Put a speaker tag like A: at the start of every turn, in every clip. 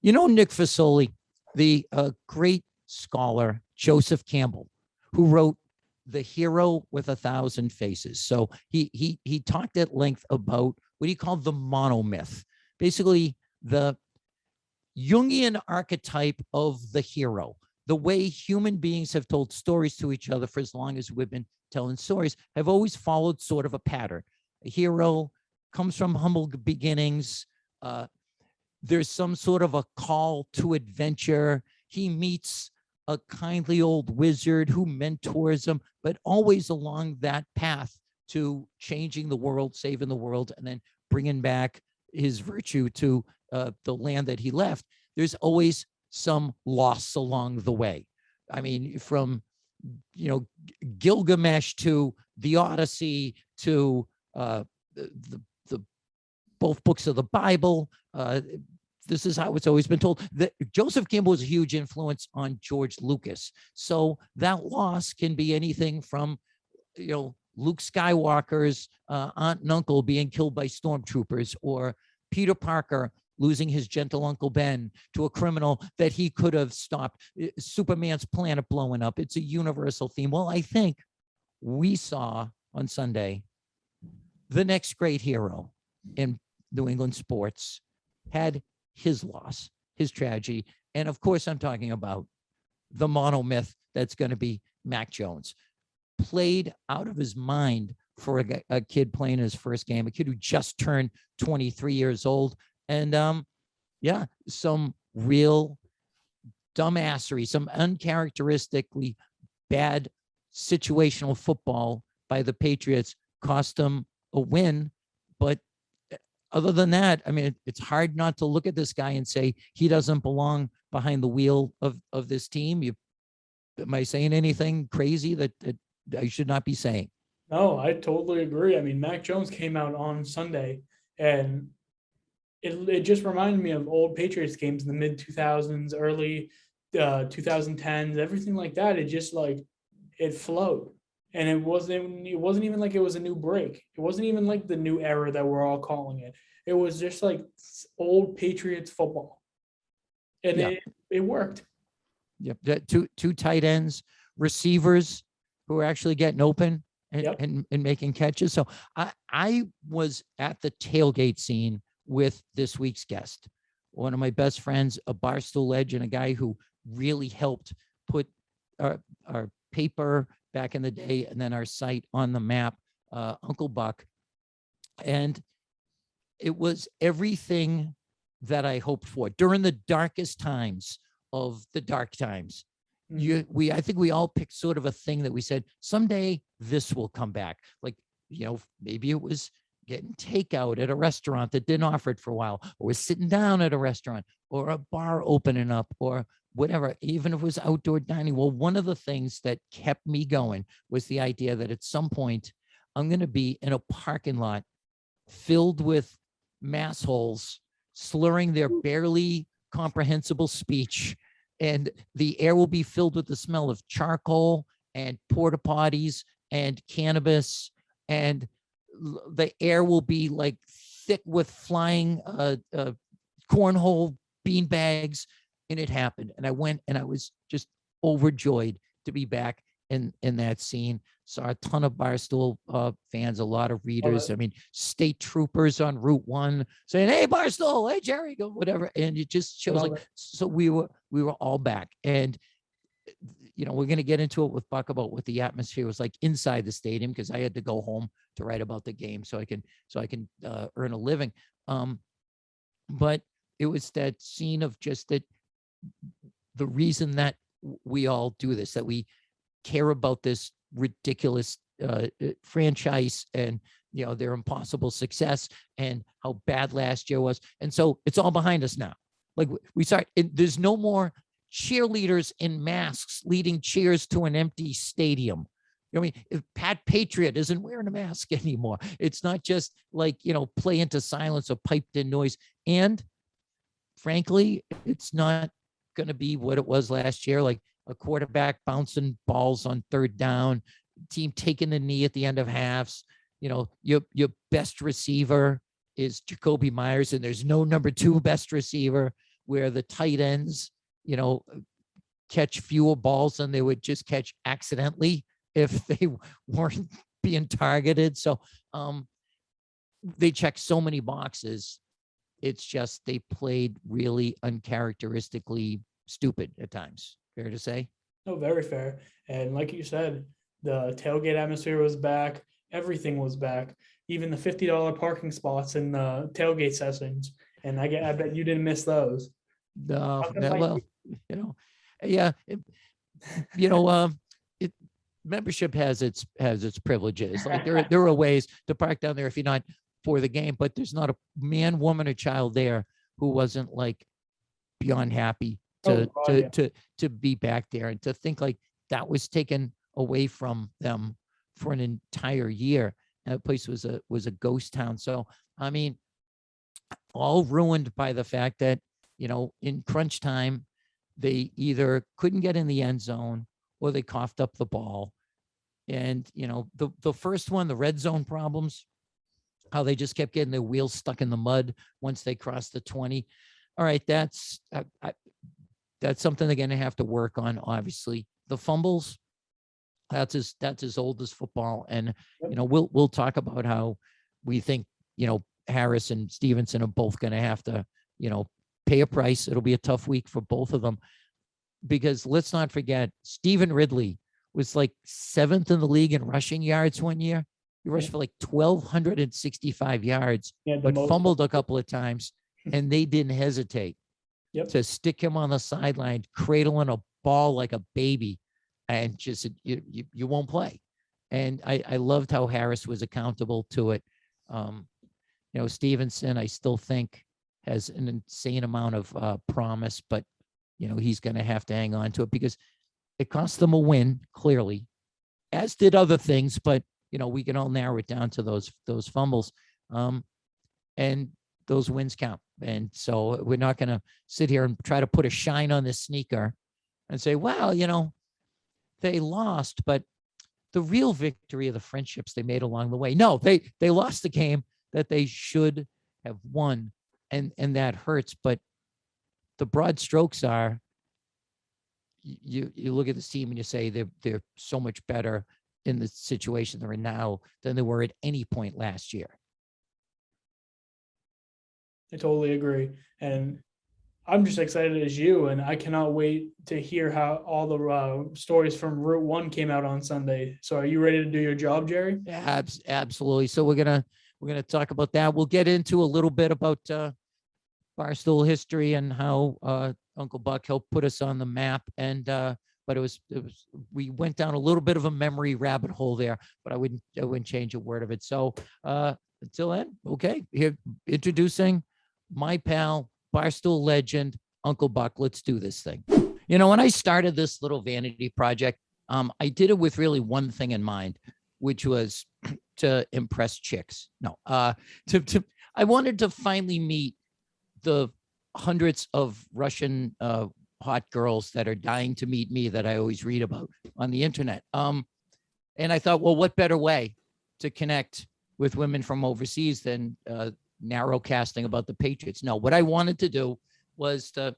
A: You know, Nick Fasoli, the great scholar, Joseph Campbell, who wrote The Hero with a Thousand Faces. So he talked at length about what he called the monomyth, basically the Jungian archetype of the hero, the way human beings have told stories to each other for as long as we've been telling stories, have always followed sort of a pattern. A hero comes from humble beginnings. There's some sort of a call to adventure. He meets a kindly old wizard who mentors him, but always along that path to changing the world, saving the world, and then bringing back his virtue to the land that he left. There's always some loss along the way. I mean, from Gilgamesh to the Odyssey to the both books of the Bible. This is how it's always been told. That Joseph Campbell was a huge influence on George Lucas. So that loss can be anything from, Luke Skywalker's aunt and uncle being killed by stormtroopers, or Peter Parker losing his gentle Uncle Ben to a criminal that he could have stopped, Superman's planet blowing up. It's a universal theme. Well, I think we saw on Sunday the next great hero in New England sports had his loss, his tragedy. And of course, I'm talking about the monomyth that's going to be Mac Jones. Played out of his mind for a kid playing his first game, a kid who just turned 23 years old. And some real dumbassery, some uncharacteristically bad situational football by the Patriots cost them a win. But other than that, I mean, it's hard not to look at this guy and say he doesn't belong behind the wheel of this team. Am I saying anything crazy that I should not be saying?
B: No, I totally agree. I mean, Mac Jones came out on Sunday, and it just reminded me of old Patriots games in the mid 2000s, early 2010s, everything like that. It just it flowed, and it wasn't even like it was a new break. It wasn't even like the new era that we're all calling it. It was just like old Patriots football, and
A: Yeah.
B: it worked.
A: Yep. Two tight ends, receivers who are actually getting open and,
B: Yep.
A: and making catches. So I was at the tailgate scene with this week's guest, one of my best friends, a Barstool legend, a guy who really helped put our paper back in the day and then our site on the map, Uncle Buck. And it was everything that I hoped for during the darkest times of the dark times. I think we all picked sort of a thing that we said, someday this will come back. Like, maybe it was getting takeout at a restaurant that didn't offer it for a while, or was sitting down at a restaurant, or a bar opening up, or whatever, even if it was outdoor dining. Well, one of the things that kept me going was the idea that at some point I'm going to be in a parking lot filled with massholes slurring their barely comprehensible speech, and the air will be filled with the smell of charcoal and porta potties and cannabis, and the air will be like thick with flying cornhole bean bags. And it happened. And I went and I was just overjoyed to be back in that scene. Saw a ton of Barstool fans, a lot of readers. I mean, state troopers on Route 1 saying, "Hey, Barstool, hey, Jerry," go whatever. And it just shows so we were all back. And we're going to get into it with Buck about what the atmosphere was like inside the stadium, because I had to go home to write about the game so I can earn a living. But it was that scene of just that the reason that we all do this, that we care about this ridiculous franchise and their impossible success and how bad last year was. And so it's all behind us now. Like we start, there's no more cheerleaders in masks leading cheers to an empty stadium. I mean, if Pat Patriot isn't wearing a mask anymore, it's not just like, play into silence or piped in noise. And frankly, it's not going to be what it was last year, like a quarterback bouncing balls on third down, team taking the knee at the end of halves. Your best receiver is Jacoby Myers, and there's no number 2 best receiver. where the tight ends, catch fewer balls than they would just catch accidentally if they weren't being targeted. So they check so many boxes. It's just they played really uncharacteristically stupid at times. Fair to say?
B: No, very fair. And like you said, the tailgate atmosphere was back. Everything was back. Even the $50 parking spots in the tailgate sessions. And I bet you didn't miss those.
A: No,
B: How come
A: well, yeah, it membership has its privileges. Like there are ways to park down there if you're not for the game, but there's not a man, woman, or child there who wasn't like beyond happy to be back there, and to think like that was taken away from them for an entire year. And that place was a ghost town. So I mean, all ruined by the fact that in crunch time they either couldn't get in the end zone or they coughed up the ball. And the first one, the red zone problems, how they just kept getting their wheels stuck in the mud once they crossed the 20. All right, that's something they're going to have to work on. Obviously, the fumbles, that's as old as football. And we'll talk about how we think Harris and Stevenson are both going to have to pay a price. It'll be a tough week for both of them, because let's not forget, Stephen Ridley was like 7th in the league in rushing yards one year. He rushed for like 1,265 yards, but fumbled a couple of times, and they didn't hesitate to stick him on the sideline, cradling a ball like a baby, and just you won't play. And I loved how Harris was accountable to it. Stevenson, I still think, has an insane amount of promise, but he's going to have to hang on to it because it cost them a win, clearly, as did other things. But we can all narrow it down to those fumbles, and those wins count. And so we're not going to sit here and try to put a shine on this sneaker and say, well, they lost, but the real victory of the friendships they made along the way. No, they lost the game that they should have won, and that hurts. But the broad strokes are, you look at this team and you say they're so much better in the situation they're in now than they were at any point last year.
B: I totally agree. And I'm just excited as you, and I cannot wait to hear how all the stories from Route 1 came out on Sunday. So are you ready to do your job, Jerry?
A: Yeah, absolutely. So we're gonna talk about that. We'll get into a little bit about Barstool history and how Uncle Buck helped put us on the map. And but it was we went down a little bit of a memory rabbit hole there, but I wouldn't change a word of it. So until then, okay, here introducing my pal, Barstool legend, Uncle Buck. Let's do this thing. When I started this little vanity project, I did it with really one thing in mind, which was to impress chicks. No, I wanted to finally meet the hundreds of Russian hot girls that are dying to meet me that I always read about on the internet. And I thought, well, what better way to connect with women from overseas than narrow casting about the Patriots? No, what I wanted to do was to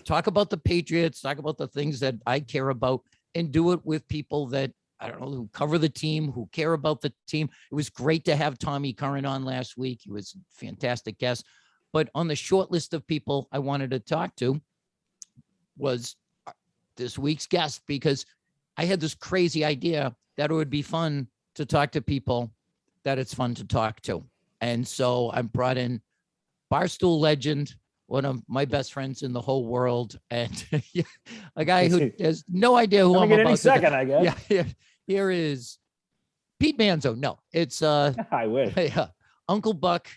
A: talk about the Patriots, talk about the things that I care about, and do it with people that, I don't know, who cover the team, who care about the team. It was great to have Tommy Curran on last week. He was a fantastic guest. But on the short list of people I wanted to talk to was this week's guest, because I had this crazy idea that it would be fun to talk to people that it's fun to talk to. And so I brought in Barstool legend, one of my best friends in the whole world, and a guy who has no idea who I'm about
C: any second, I guess.
A: Yeah. Here is Pete Manzo. No, it's
C: I wish.
A: Uncle Buck,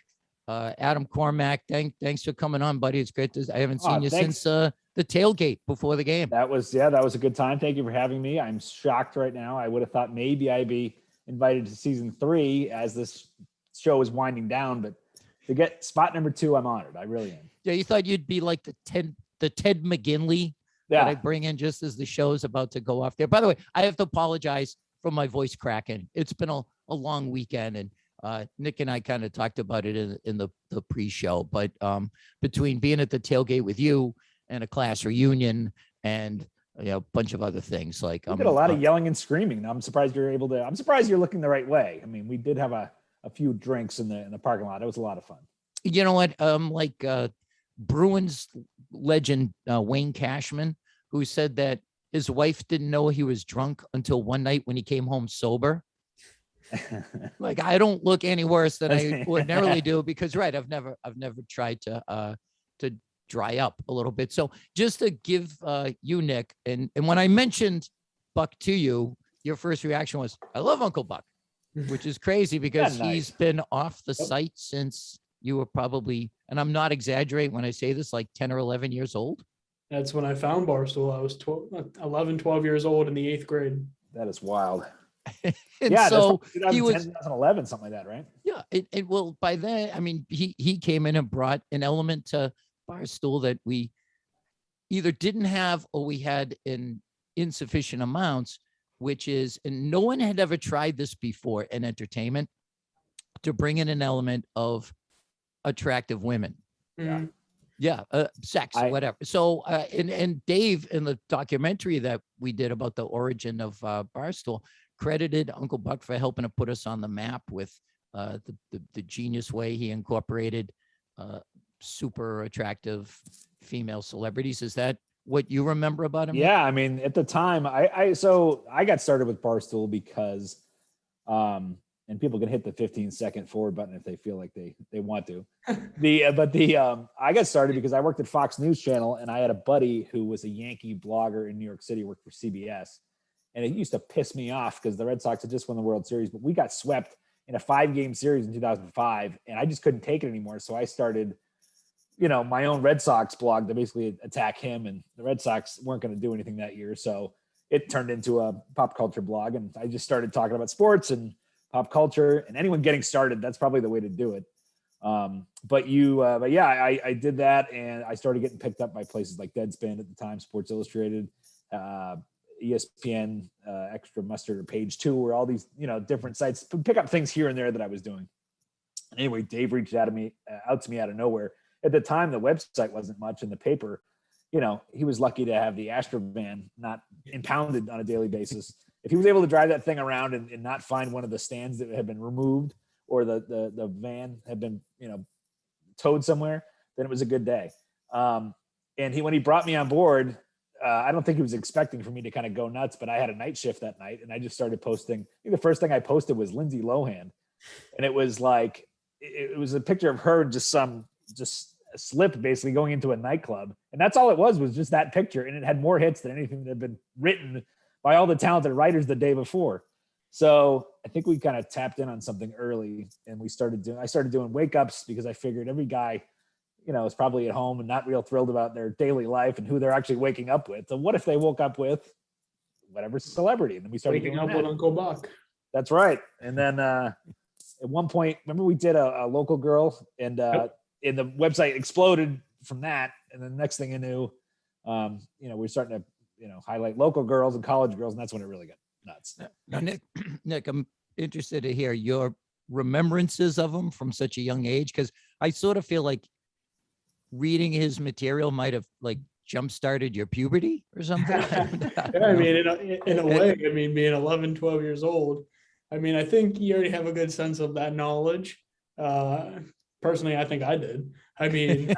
A: Adam Cormack. Thanks for coming on, buddy. It's great I haven't seen you since the tailgate before the game.
C: That was a good time. Thank you for having me. I'm shocked right now. I would have thought maybe I'd be invited to season 3 as this show is winding down, but to get spot number 2, I'm honored. I really am.
A: Yeah, you thought you'd be like the Ted McGinley that I bring in just as the show's about to go off there. By the way, I have to apologize for my voice cracking. It's been a long weekend, and Nick and I kind of talked about it in the pre-show, but between being at the tailgate with you and a class reunion and a bunch of other things, like
C: we did a lot of yelling and screaming. I'm surprised you're able to. I'm surprised you're looking the right way. I mean, we did have a few drinks in the parking lot. It was a lot of fun.
A: You know what? Bruins legend Wayne Cashman, who said that his wife didn't know he was drunk until one night when he came home sober. Like, I don't look any worse than I ordinarily do, because I've never tried to dry up a little bit. So just to give you, Nick, and when I mentioned Buck to you, your first reaction was, I love Uncle Buck, which is crazy because he's been off the site since you were probably, and I'm not exaggerating when I say this, like 10 or 11 years old.
B: That's when I found Barstool. I was 12 years old in the 8th grade.
C: That is wild.
A: And so
C: he was 2011, something like that, right?
A: Yeah. Well, by then, I mean, he came in and brought an element to Barstool that we either didn't have or we had in insufficient amounts, which is, and no one had ever tried this before in entertainment, to bring in an element of attractive women. Sex, whatever. So and Dave, in the documentary that we did about the origin of Barstool, credited Uncle Buck for helping to put us on the map with the genius way he incorporated super attractive female celebrities. Is that what you remember about him?
C: Yeah, I mean, at the time, I got started with Barstool because and people can hit the 15-second forward button if they feel like they want to. I got started because I worked at Fox News Channel, and I had a buddy who was a Yankee blogger in New York City, worked for CBS. And it used to piss me off because the Red Sox had just won the World Series, but we got swept in a 5-game series in 2005, and I just couldn't take it anymore. So I started, my own Red Sox blog to basically attack him, and the Red Sox weren't going to do anything that year. So it turned into a pop culture blog, and I just started talking about sports and pop culture, and anyone getting started, that's probably the way to do it. But I did that, and I started getting picked up by places like Deadspin at the time, Sports Illustrated, ESPN, Extra Mustard, or Page 2, where all these, different sites pick up things here and there that I was doing. Anyway, Dave reached out to me out of nowhere. At the time, the website wasn't much, and the paper, he was lucky to have the Astro van not impounded on a daily basis. If he was able to drive that thing around and not find one of the stands that had been removed, or the van had been, towed somewhere, then it was a good day. And when he brought me on board, I don't think he was expecting for me to kind of go nuts, but I had a night shift that night, and I just started posting. I think the first thing I posted was Lindsay Lohan, and it was like, it was a picture of her, just a slip basically going into a nightclub. And that's all it was just that picture. And it had more hits than anything that had been written by all the talented writers the day before. So I think we kind of tapped in on something early, and I started doing wake ups, because I figured every guy, is probably at home and not real thrilled about their daily life and who they're actually waking up with. So what if they woke up with whatever celebrity? And then we started
B: waking up with Uncle Buck.
C: That's right. And then at one point, remember we did a local girl, and and the website exploded from that. And then the next thing I knew, we're starting to, highlight local girls and college girls. And that's when it really got nuts.
A: Now, Nick, I'm interested to hear your remembrances of him from such a young age, because I sort of feel like reading his material might have like jump-started your puberty or something.
B: I mean, in a way, I mean, being 11, 12 years old, I mean, I think you already have a good sense of that knowledge. Personally, I think I did. I mean,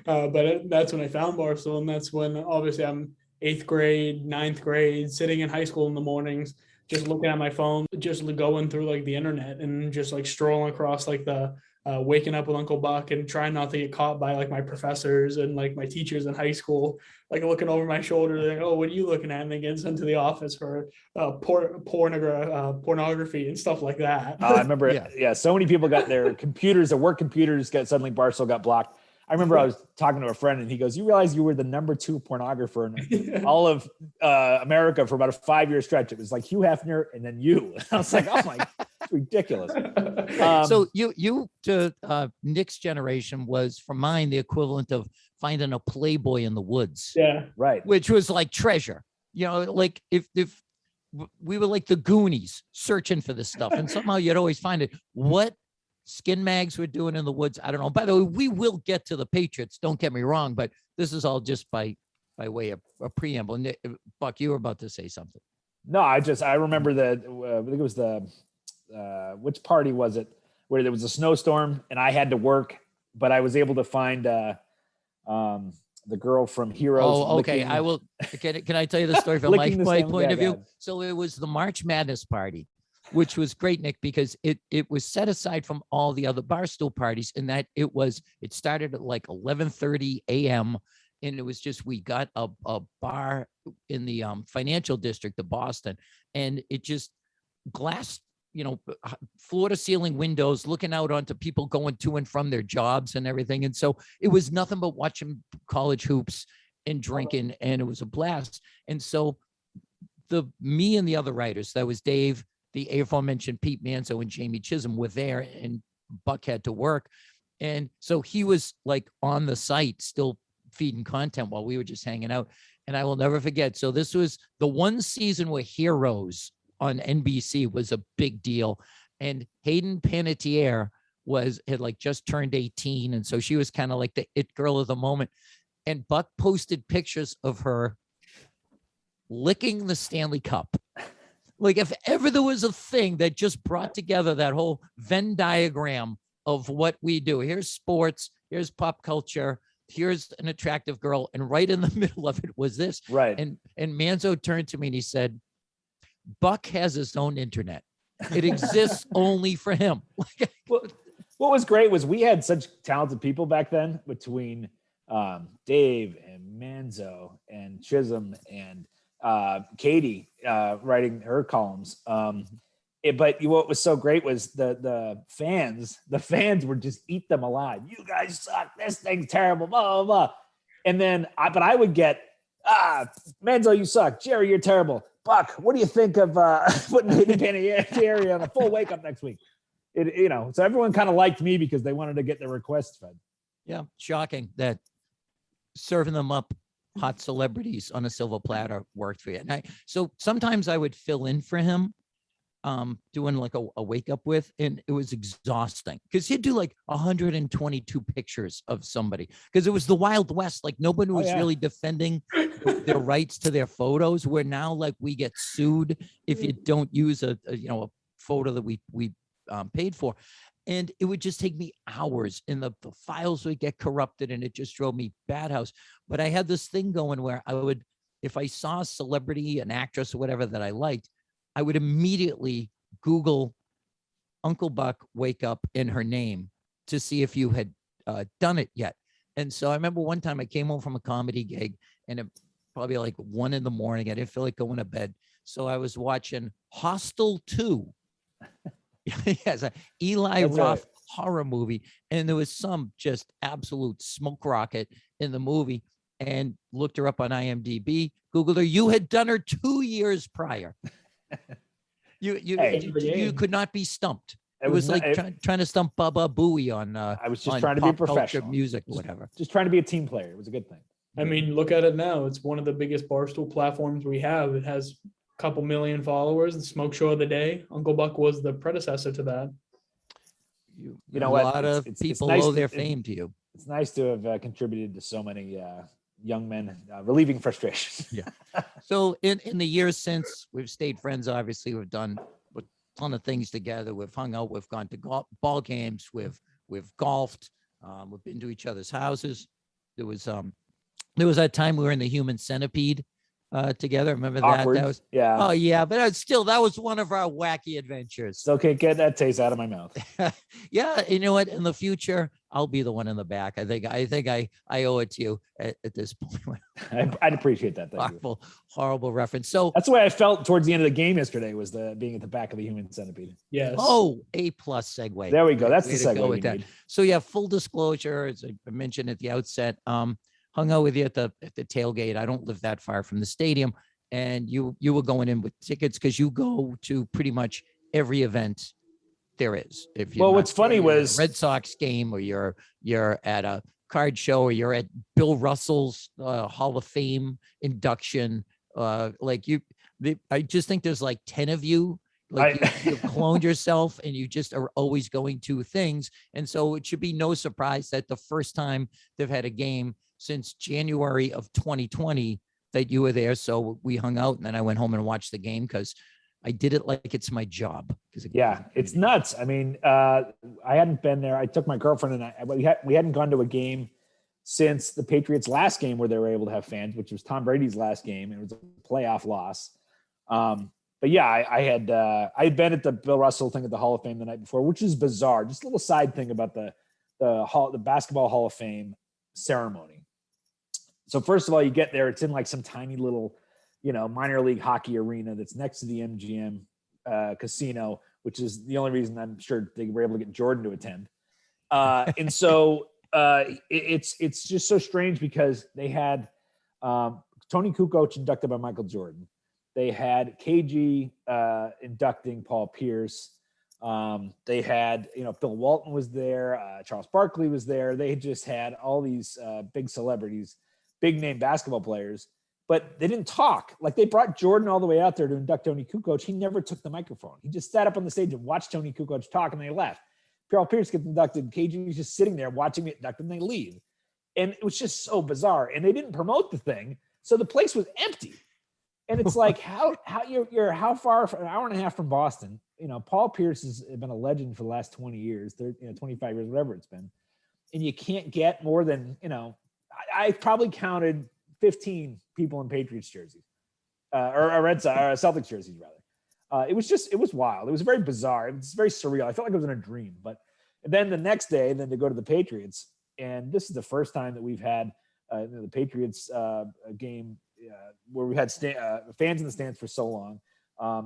B: but that's when I found Barstool, and that's when obviously I'm 8th grade, 9th grade, sitting in high school in the mornings, just looking at my phone, just going through like the internet and just like strolling across like the waking up with Uncle Buck, and trying not to get caught by like my professors and like my teachers in high school, like looking over my shoulder, like, oh, what are you looking at? And then getting sent to the office for pornography and stuff like that.
C: I remember, so many people got their computers, their work computers suddenly Barstool got blocked. I remember I was talking to a friend, and he goes, "You realize you were the number 2 pornographer in all of America for about a 5-year stretch. It was like Hugh Hefner and then you." I was like, "Oh my, it's ridiculous."
A: So you to Nick's generation was, for mine, the equivalent of finding a Playboy in the woods.
B: Yeah,
C: right.
A: Which was like treasure. Like if we were like the Goonies searching for this stuff. And somehow you'd always find it. What skin mags were doing in the woods, I don't know. By the way, we will get to the Patriots. Don't get me wrong, but this is all just by way of a preamble. And Buck, you were about to say something.
C: No, I remember that I think it was the which party was it where there was a snowstorm and I had to work, but I was able to find the girl from Heroes.
A: Oh, okay. I will. Can I tell you the story from my point of view? So it was the March Madness party, which was great, Nick, because it was set aside from all the other Barstool parties in that it started at like 11:30 a.m. And it was just, we got a bar in the financial district of Boston, and it just glass, floor to ceiling windows looking out onto people going to and from their jobs and everything. And so it was nothing but watching college hoops and drinking, and it was a blast. And so me and the other writers, that was Dave, the aforementioned Pete Manzo, and Jamie Chisholm were there, and Buck had to work. And so he was like on the site still feeding content while we were just hanging out. And I will never forget. So this was the one season where Heroes on NBC was a big deal. And Hayden Panettiere had like just turned 18. And so she was kind of like the it girl of the moment. And Buck posted pictures of her licking the Stanley Cup. Like if ever there was a thing that just brought together that whole Venn diagram of what we do. Here's sports, here's pop culture, here's an attractive girl, and right in the middle of it was this.
C: Right.
A: And Manzo turned to me and he said, Buck has his own internet. It exists only for him.
C: Well, what was great was we had such talented people back then between Dave and Manzo and Chisholm and Katie writing her columns. But what was so great was the fans would just eat them alive. You guys suck. This thing's terrible. Blah, blah, blah. And then I would get, Manzo, you suck. Jerry, you're terrible. Buck, what do you think of putting Hayden Panettiere on a full wake up next week? So everyone kind of liked me because they wanted to get their requests fed.
A: Yeah. Shocking that serving them up hot celebrities on a silver platter worked for you. So sometimes I would fill in for him, doing like a wake up with, and it was exhausting because he'd do like 122 pictures of somebody because it was the Wild West. Like nobody was really defending their rights to their photos. Where now, like, we get sued if you don't use a photo that we paid for. And it would just take me hours, and the files would get corrupted, and it just drove me bad house. But I had this thing going where I would, if I saw a celebrity, an actress or whatever that I liked, I would immediately Google Uncle Buck wake up in her name to see if you had done it yet. And so I remember one time I came home from a comedy gig, and it probably like 1 a.m. I didn't feel like going to bed. So I was watching Hostel 2. Yes, Eli Roth horror movie. And there was some just absolute smoke rocket in the movie, and looked her up on IMDb, Googled her. You had done her 2 years prior. You could not be stumped. It was like trying to stump Baba Booey on.
C: I was just trying to be professional,
A: music, whatever.
C: Just trying to be a team player. It was a good thing.
B: I mean, look at it now. It's one of the biggest Barstool platforms we have. It has a couple million followers. The Smoke Show of the Day. Uncle Buck was the predecessor to that.
C: You
A: a
C: know what?
A: lot of people owe their fame to you.
C: It's nice to have contributed to so many young men relieving frustration.
A: Yeah. So in the years since, we've stayed friends. Obviously, we've done a ton of things together. We've hung out. We've gone to ball games. We've golfed. We've been to each other's houses. There was that time we were in the Human Centipede together. Remember
C: Awkward.
A: that? That was
C: Yeah.
A: Oh yeah, but that was one of our wacky adventures.
C: Still can't get that taste out of my mouth.
A: Yeah, you know what? In the future, I'll be the one in the back. I think I owe it to you at this point.
C: I'd appreciate that. Thank you.
A: Horrible reference. So
C: that's the way I felt towards the end of the game yesterday, was being at the back of the Human Centipede.
B: Yes.
A: Oh, A+ segue.
C: There we go. That's the segue we
A: need.
C: need.
A: So yeah, full disclosure, as I mentioned at the outset, hung out with you at the tailgate. I don't live that far from the stadium, and you were going in with tickets because you go to pretty much every event there is.
C: What's funny was
A: Red Sox game, or you're at a card show, or you're at Bill Russell's Hall of Fame induction. I just think there's like 10 of you. Like you've cloned yourself and you just are always going to things. And so it should be no surprise that the first time they've had a game since January of 2020 that you were there. So we hung out and then I went home and watched the game because I did it like it's my job.
C: Yeah, it's nuts. I mean, I hadn't been there. I took my girlfriend and we hadn't gone to a game since the Patriots' last game where they were able to have fans, which was Tom Brady's last game. It was a playoff loss. But yeah, I had been at the Bill Russell thing at the Hall of Fame the night before, which is bizarre. Just a little side thing about the Basketball Hall of Fame ceremony. So first of all, you get there, it's in like some tiny little, minor league hockey arena that's next to the MGM casino, which is the only reason I'm sure they were able to get Jordan to attend. And so it's just so strange because they had Tony Kukoc inducted by Michael Jordan. They had KG inducting Paul Pierce. They had, Bill Walton was there. Charles Barkley was there. They just had all these big celebrities, big name basketball players, but they didn't talk. Like they brought Jordan all the way out there to induct Tony Kukoc. He never took the microphone. He just sat up on the stage and watched Tony Kukoc talk and they left. Paul Pierce gets inducted. KG was just sitting there watching it induct and they leave. And it was just so bizarre. And they didn't promote the thing. So the place was empty. And it's like, how you're how far, an hour and a half from Boston, Paul Pierce has been a legend for the last 20 years, 25 years, whatever it's been. And you can't get more than, I probably counted 15 people in Patriots jerseys or Red Sox, or Celtics jerseys rather. It was wild. It was very bizarre. It was very surreal. I felt like it was in a dream, but then the next day, then to go to the Patriots. And this is the first time that we've had the Patriots game where we had fans in the stands for so long.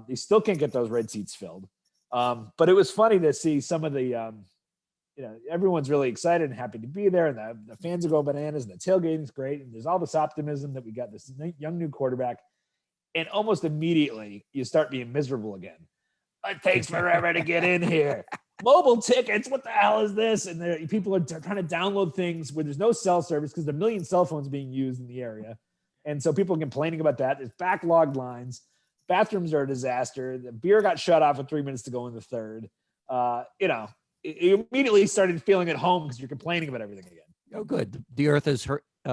C: They still can't get those red seats filled. But it was funny to see some of the, everyone's really excited and happy to be there. And the fans will go bananas and the tailgating's great. And there's all this optimism that we got this young new quarterback. And almost immediately you start being miserable again. It takes forever to get in here. Mobile tickets, what the hell is this? And people are trying to download things where there's no cell service because there are a million cell phones being used in the area. And so people are complaining about that. There's backlogged lines. Bathrooms are a disaster. The beer got shut off with 3 minutes to go in the third. You immediately started feeling at home because you're complaining about everything again.
A: Oh, good. The earth has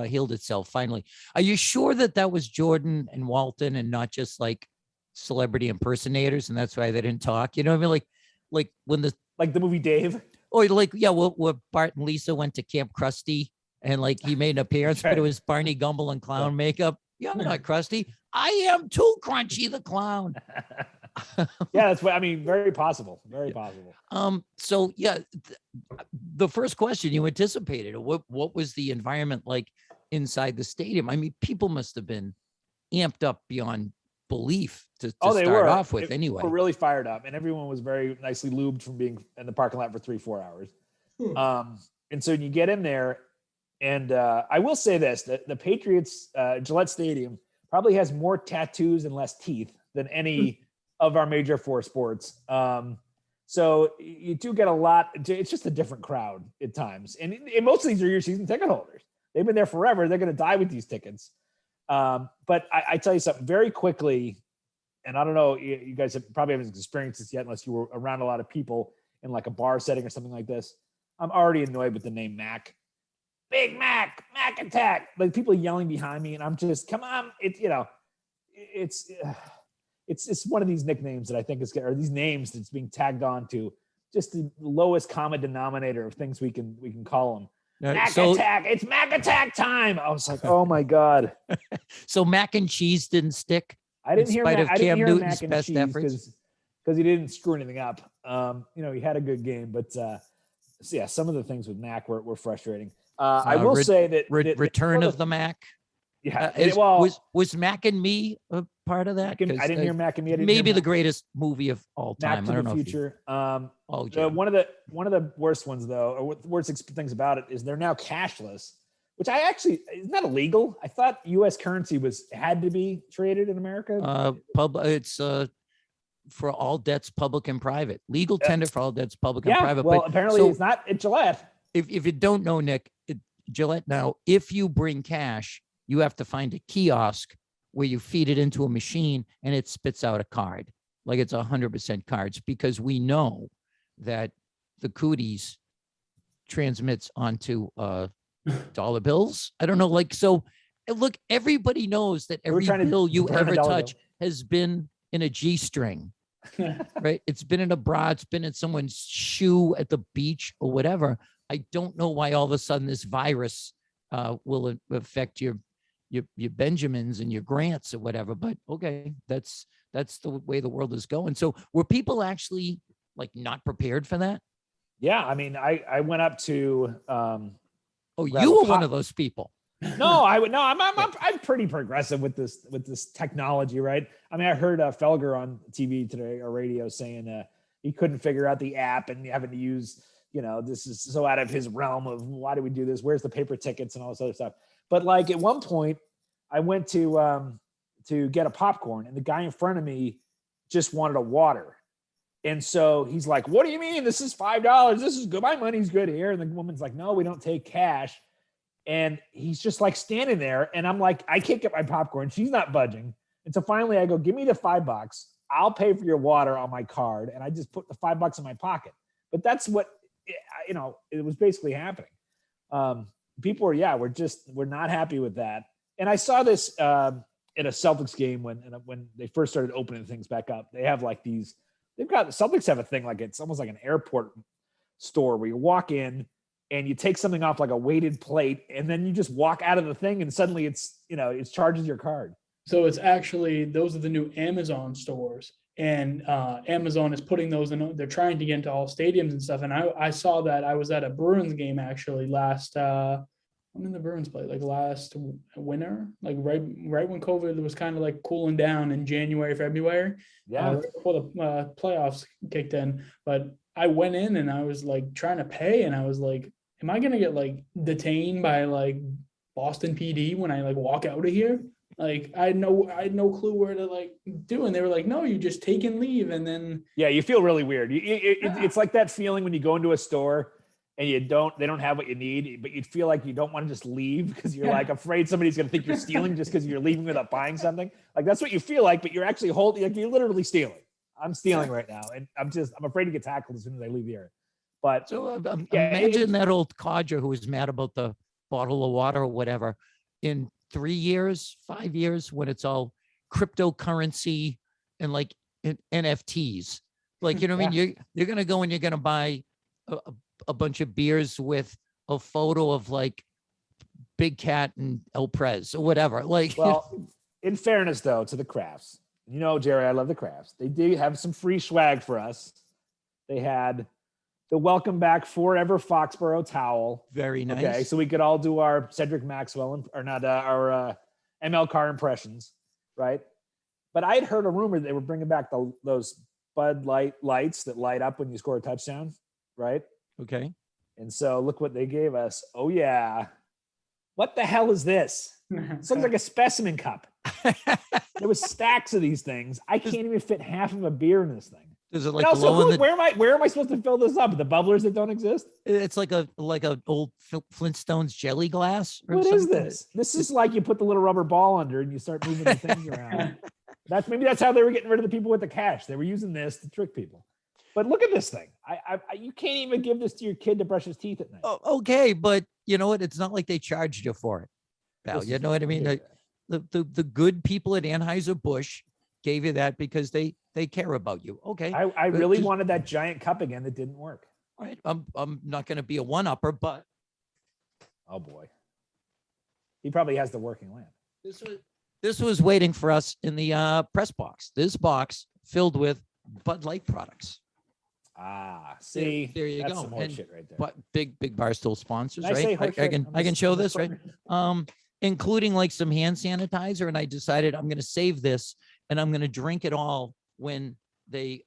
A: healed itself finally. Are you sure that was Jordan and Walton and not just like celebrity impersonators? And that's why they didn't talk. You know what I mean? Like when
C: the movie Dave.
A: Or where Bart and Lisa went to Camp Krusty. And like he made an appearance, but it was Barney Gumble and clown makeup. Yeah, I'm not Krusty. I am too Crunchy the clown.
C: Yeah, that's what I mean. Very possible. Very possible.
A: So yeah, the first question you anticipated, what was the environment like inside the stadium? I mean, people must have been amped up beyond belief to start off with anyway.
C: They were really fired up, and everyone was very nicely lubed from being in the parking lot for 3-4 hours. And so you get in there. And I will say this, that the Patriots Gillette Stadium probably has more tattoos and less teeth than any of our major four sports. So you do get a lot. It's just a different crowd at times. And most of these are your season ticket holders. They've been there forever. They're going to die with these tickets. But I tell you something very quickly, and I don't know, you guys probably haven't experienced this yet unless you were around a lot of people in like a bar setting or something like this. I'm already annoyed with the name Mac. Big Mac, Mac Attack. Like people yelling behind me, and I'm just, come on. It's one of these nicknames that I think is, or these names that's being tagged on to just the lowest common denominator of things we can call them. Mac Attack. It's Mac Attack time. I was like, oh my God.
A: So mac and cheese didn't stick.
C: I didn't hear
A: Cam Newton's
C: Mac and
A: best
C: cheese
A: efforts
C: because he didn't screw anything up. He had a good game, but some of the things with Mac were frustrating. I will say that
A: return of the Mac.
C: Yeah,
A: was Mac and Me a part of that?
C: I didn't hear Mac and Me.
A: Maybe the greatest movie of all time.
C: Mac to the Future. One of the worst ones though, or worst things about it is they're now cashless, which isn't that illegal? I thought U.S. currency had to be traded in America.
A: It's for all debts, public and private. Legal tender for all debts, public and private.
C: Well, apparently it's not at Gillette.
A: If you don't know, Nick, Gillette now, if you bring cash, you have to find a kiosk where you feed it into a machine and it spits out a card, like it's 100% cards, because we know that the cooties transmits onto dollar bills. I don't know, like, so look, everybody knows that
C: We're
A: every
C: trying to
A: bill you
C: burn a
A: ever
C: dollar
A: touch has been in a G string, right? It's been in a bra, it's been in someone's shoe at the beach or whatever. I don't know why all of a sudden this virus will affect your Benjamins and your Grants or whatever, but okay, that's the way the world is going. So were people actually like not prepared for that?
C: Yeah, I mean, I went up to
A: Oh,
C: grab
A: you
C: a
A: were one
C: pop-
A: of those people.
C: No, I would no. I'm pretty progressive with this technology, right? I mean, I heard Felger on TV today or radio saying he couldn't figure out the app and having to use, this is so out of his realm of why do we do this? Where's the paper tickets and all this other stuff? But like at one point, I went to get a popcorn, and the guy in front of me just wanted a water. And so he's like, "What do you mean? This is $5. This is good. My money's good here." And the woman's like, "No, we don't take cash." And he's just like standing there. And I'm like, I can't get my popcorn. She's not budging. And so finally I go, "Give me the $5. I'll pay for your water on my card." And I just put the $5 in my pocket. But that's what, it was basically happening. People are, we're not happy with that. And I saw this at a Celtics game when they first started opening things back up. They have like Celtics have a thing like it's almost like an airport store where you walk in and you take something off like a weighted plate, and then you just walk out of the thing, and suddenly it charges your card.
B: So it's actually, those are the new Amazon stores, and Amazon is putting those in. They're trying to get into all stadiums and stuff. And I saw that. I was at a Bruins game actually last. When did the Bruins play? Like last winter, like right when COVID was kind of like cooling down in January, February.
C: Yeah.
B: Right before the playoffs kicked in. But I went in and I was like trying to pay, and I was like, am I gonna get like detained by like Boston PD when I like walk out of here? Like I had no clue where to like do, and they were like, "No, you just take and leave," and then
C: you feel really weird. It's like that feeling when you go into a store and they don't have what you need, but you feel like you don't want to just leave because you're like afraid somebody's gonna think you're stealing just because you're leaving without buying something. Like that's what you feel like, but you're actually holding, like you're literally stealing. I'm stealing right now, and I'm afraid to get tackled as soon as I leave the area. But
A: so imagine that old codger who was mad about the bottle of water or whatever in 3 years, 5 years, when it's all cryptocurrency and like NFTs. Like, you know what I mean? You're going to go and you're going to buy a bunch of beers with a photo of like Big Cat and El Prez or whatever. Like,
C: well, in fairness though, to the crafts, Jerry, I love the crafts. They do have some free swag for us. They had the welcome back forever Foxborough towel.
A: Very nice.
C: Okay, so we could all do our Cedric Maxwell our ML Carr impressions, right? But I had heard a rumor they were bringing back those Bud Light lights that light up when you score a touchdown, right?
A: Okay.
C: And so look what they gave us. Oh yeah, what the hell is this? This looks like a specimen cup. There was stacks of these things. I can't even fit half of a beer in this thing.
A: Is it like
C: also, where am I supposed to fill this up? The bubblers that don't exist?
A: It's like a old Flintstones jelly glass.
C: What is this? This is like you put the little rubber ball under and you start moving the things around. Maybe that's how they were getting rid of the people with the cash. They were using this to trick people. But look at this thing. You can't even give this to your kid to brush his teeth at night.
A: Oh, okay, but you know what? It's not like they charged you for it, pal. You know what I mean? The good people at Anheuser-Busch gave you that because they care about you. Okay.
C: I really wanted that giant cup again that didn't work.
A: All right. I'm not going to be a one-upper, but
C: oh boy, he probably has the working lamp.
A: This was waiting for us in the press box. This box filled with Bud Light products.
C: Ah, see,
A: there you
C: that's
A: go.
C: some more shit right there.
A: But big Barstool sponsors,
C: I
A: right? I can show this, right? Including like some hand sanitizer, and I decided I'm going to save this and I'm going to drink it all when they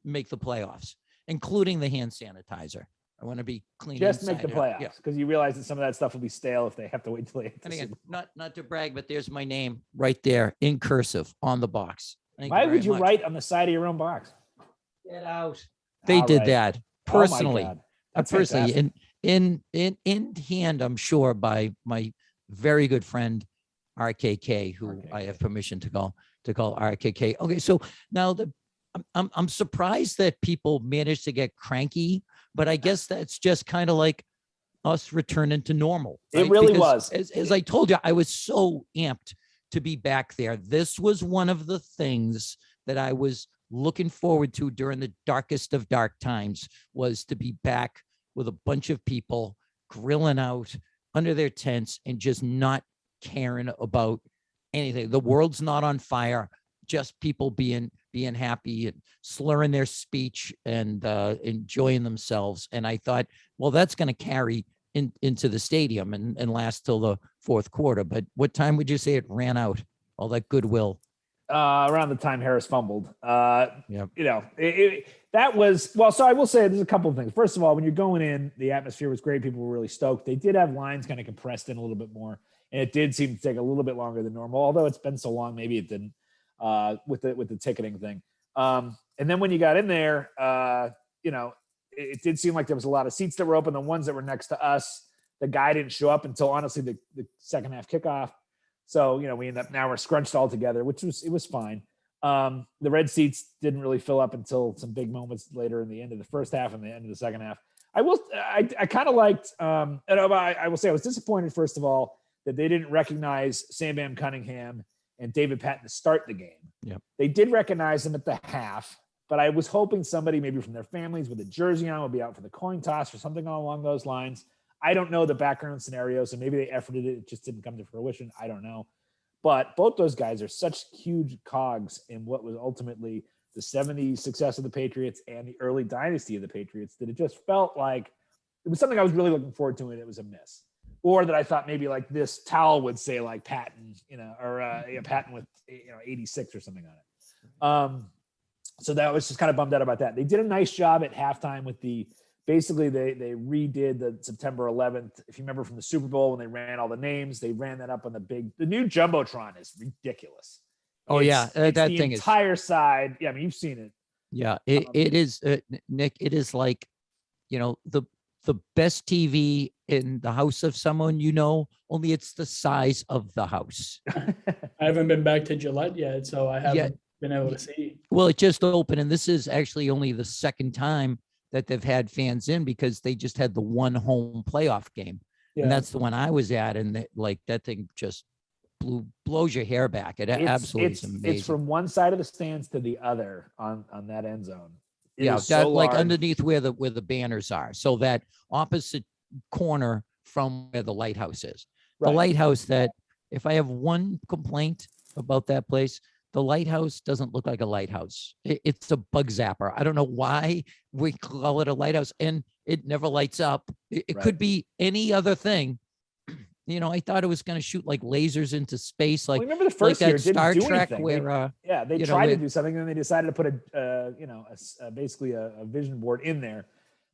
A: make the playoffs, including the hand sanitizer. I want to be clean.
C: Just make the playoffs, because
A: yeah.
C: you realize that some of that stuff will be stale if they have to wait until they.
A: And again, not to brag, but there's my name right there in cursive on the box.
C: Why would you write on the side of your own box?
A: Get out. They did that personally.
C: Oh my God.
A: Personally, in hand, I'm sure, by my very good friend RKK, who I have permission to call RKK. Okay, so now I'm surprised that people managed to get cranky, but I guess that's just kind of like us returning to normal.
C: It
A: right?
C: really
A: Because
C: was.
A: As I told you, I was so amped to be back there. This was one of the things that I was looking forward to during the darkest of dark times, was to be back with a bunch of people grilling out under their tents and just not caring about anything. The world's not on fire, just people being happy and slurring their speech and enjoying themselves. And I thought, well, that's going to carry into the stadium and last till the fourth quarter. But what time would you say it ran out? All that goodwill.
C: Around the time Harris fumbled.
A: Yep.
C: You know, that was, well, so I will say there's a couple of things. First of all, when you're going in, the atmosphere was great. People were really stoked. They did have lines kind of compressed in a little bit more. And it did seem to take a little bit longer than normal, although it's been so long, maybe it didn't with the ticketing thing. And then when you got in there, you know, it did seem like there was a lot of seats that were open. The ones that were next to us, the guy didn't show up until honestly the second half kickoff. So, you know, we end up, now we're scrunched all together, it was fine. The red seats didn't really fill up until some big moments later in the end of the first half and the end of the second half. I kind of liked, and I will say I was disappointed, first of all, that they didn't recognize Sam Bam Cunningham and David Patton to start the game.
A: Yep.
C: They did recognize them at the half, but I was hoping somebody maybe from their families with a jersey on would be out for the coin toss or something along those lines. I don't know the background scenario, so maybe they efforted it. It just didn't come to fruition. I don't know. But both those guys are such huge cogs in what was ultimately the 70s success of the Patriots and the early dynasty of the Patriots that it just felt like it was something I was really looking forward to, and it was a miss. Or that I thought maybe like this towel would say like Patton, you know, or Patton with, you know, 86 or something on it. So that was just kind of bummed out about that. They did a nice job at halftime with basically they redid the September 11th. If you remember from the Super Bowl when they ran all the names, they ran that up on the new Jumbotron is ridiculous.
A: Oh,
C: It's
A: that
C: the
A: thing is
C: entire side. Yeah, I mean, you've seen it.
A: Yeah, it is, Nick. It is like, you know, the best TV in the house of someone, you know, only it's the size of the house.
B: I haven't been back to Gillette yet, so I haven't been able to see.
A: Well, it just opened, and this is actually only the second time that they've had fans in, because they just had the one home playoff game.
B: Yeah.
A: And that's the one I was at. And that thing just blows your hair back. It absolutely is amazing.
C: It's from one side of the stands to the other on that end zone.
A: Like underneath where the banners are. So that opposite corner from where the lighthouse is. Right. The lighthouse, that if I have one complaint about that place, the lighthouse doesn't look like a lighthouse. It's a bug zapper. I don't know why we call it a lighthouse, and it never lights up. It could be any other thing. You know, I thought it was going to shoot like lasers into space, like,
C: remember the first year,
A: Star
C: didn't do
A: Trek,
C: anything.
A: where
C: they tried to do something, and then they decided to put basically a vision board in there.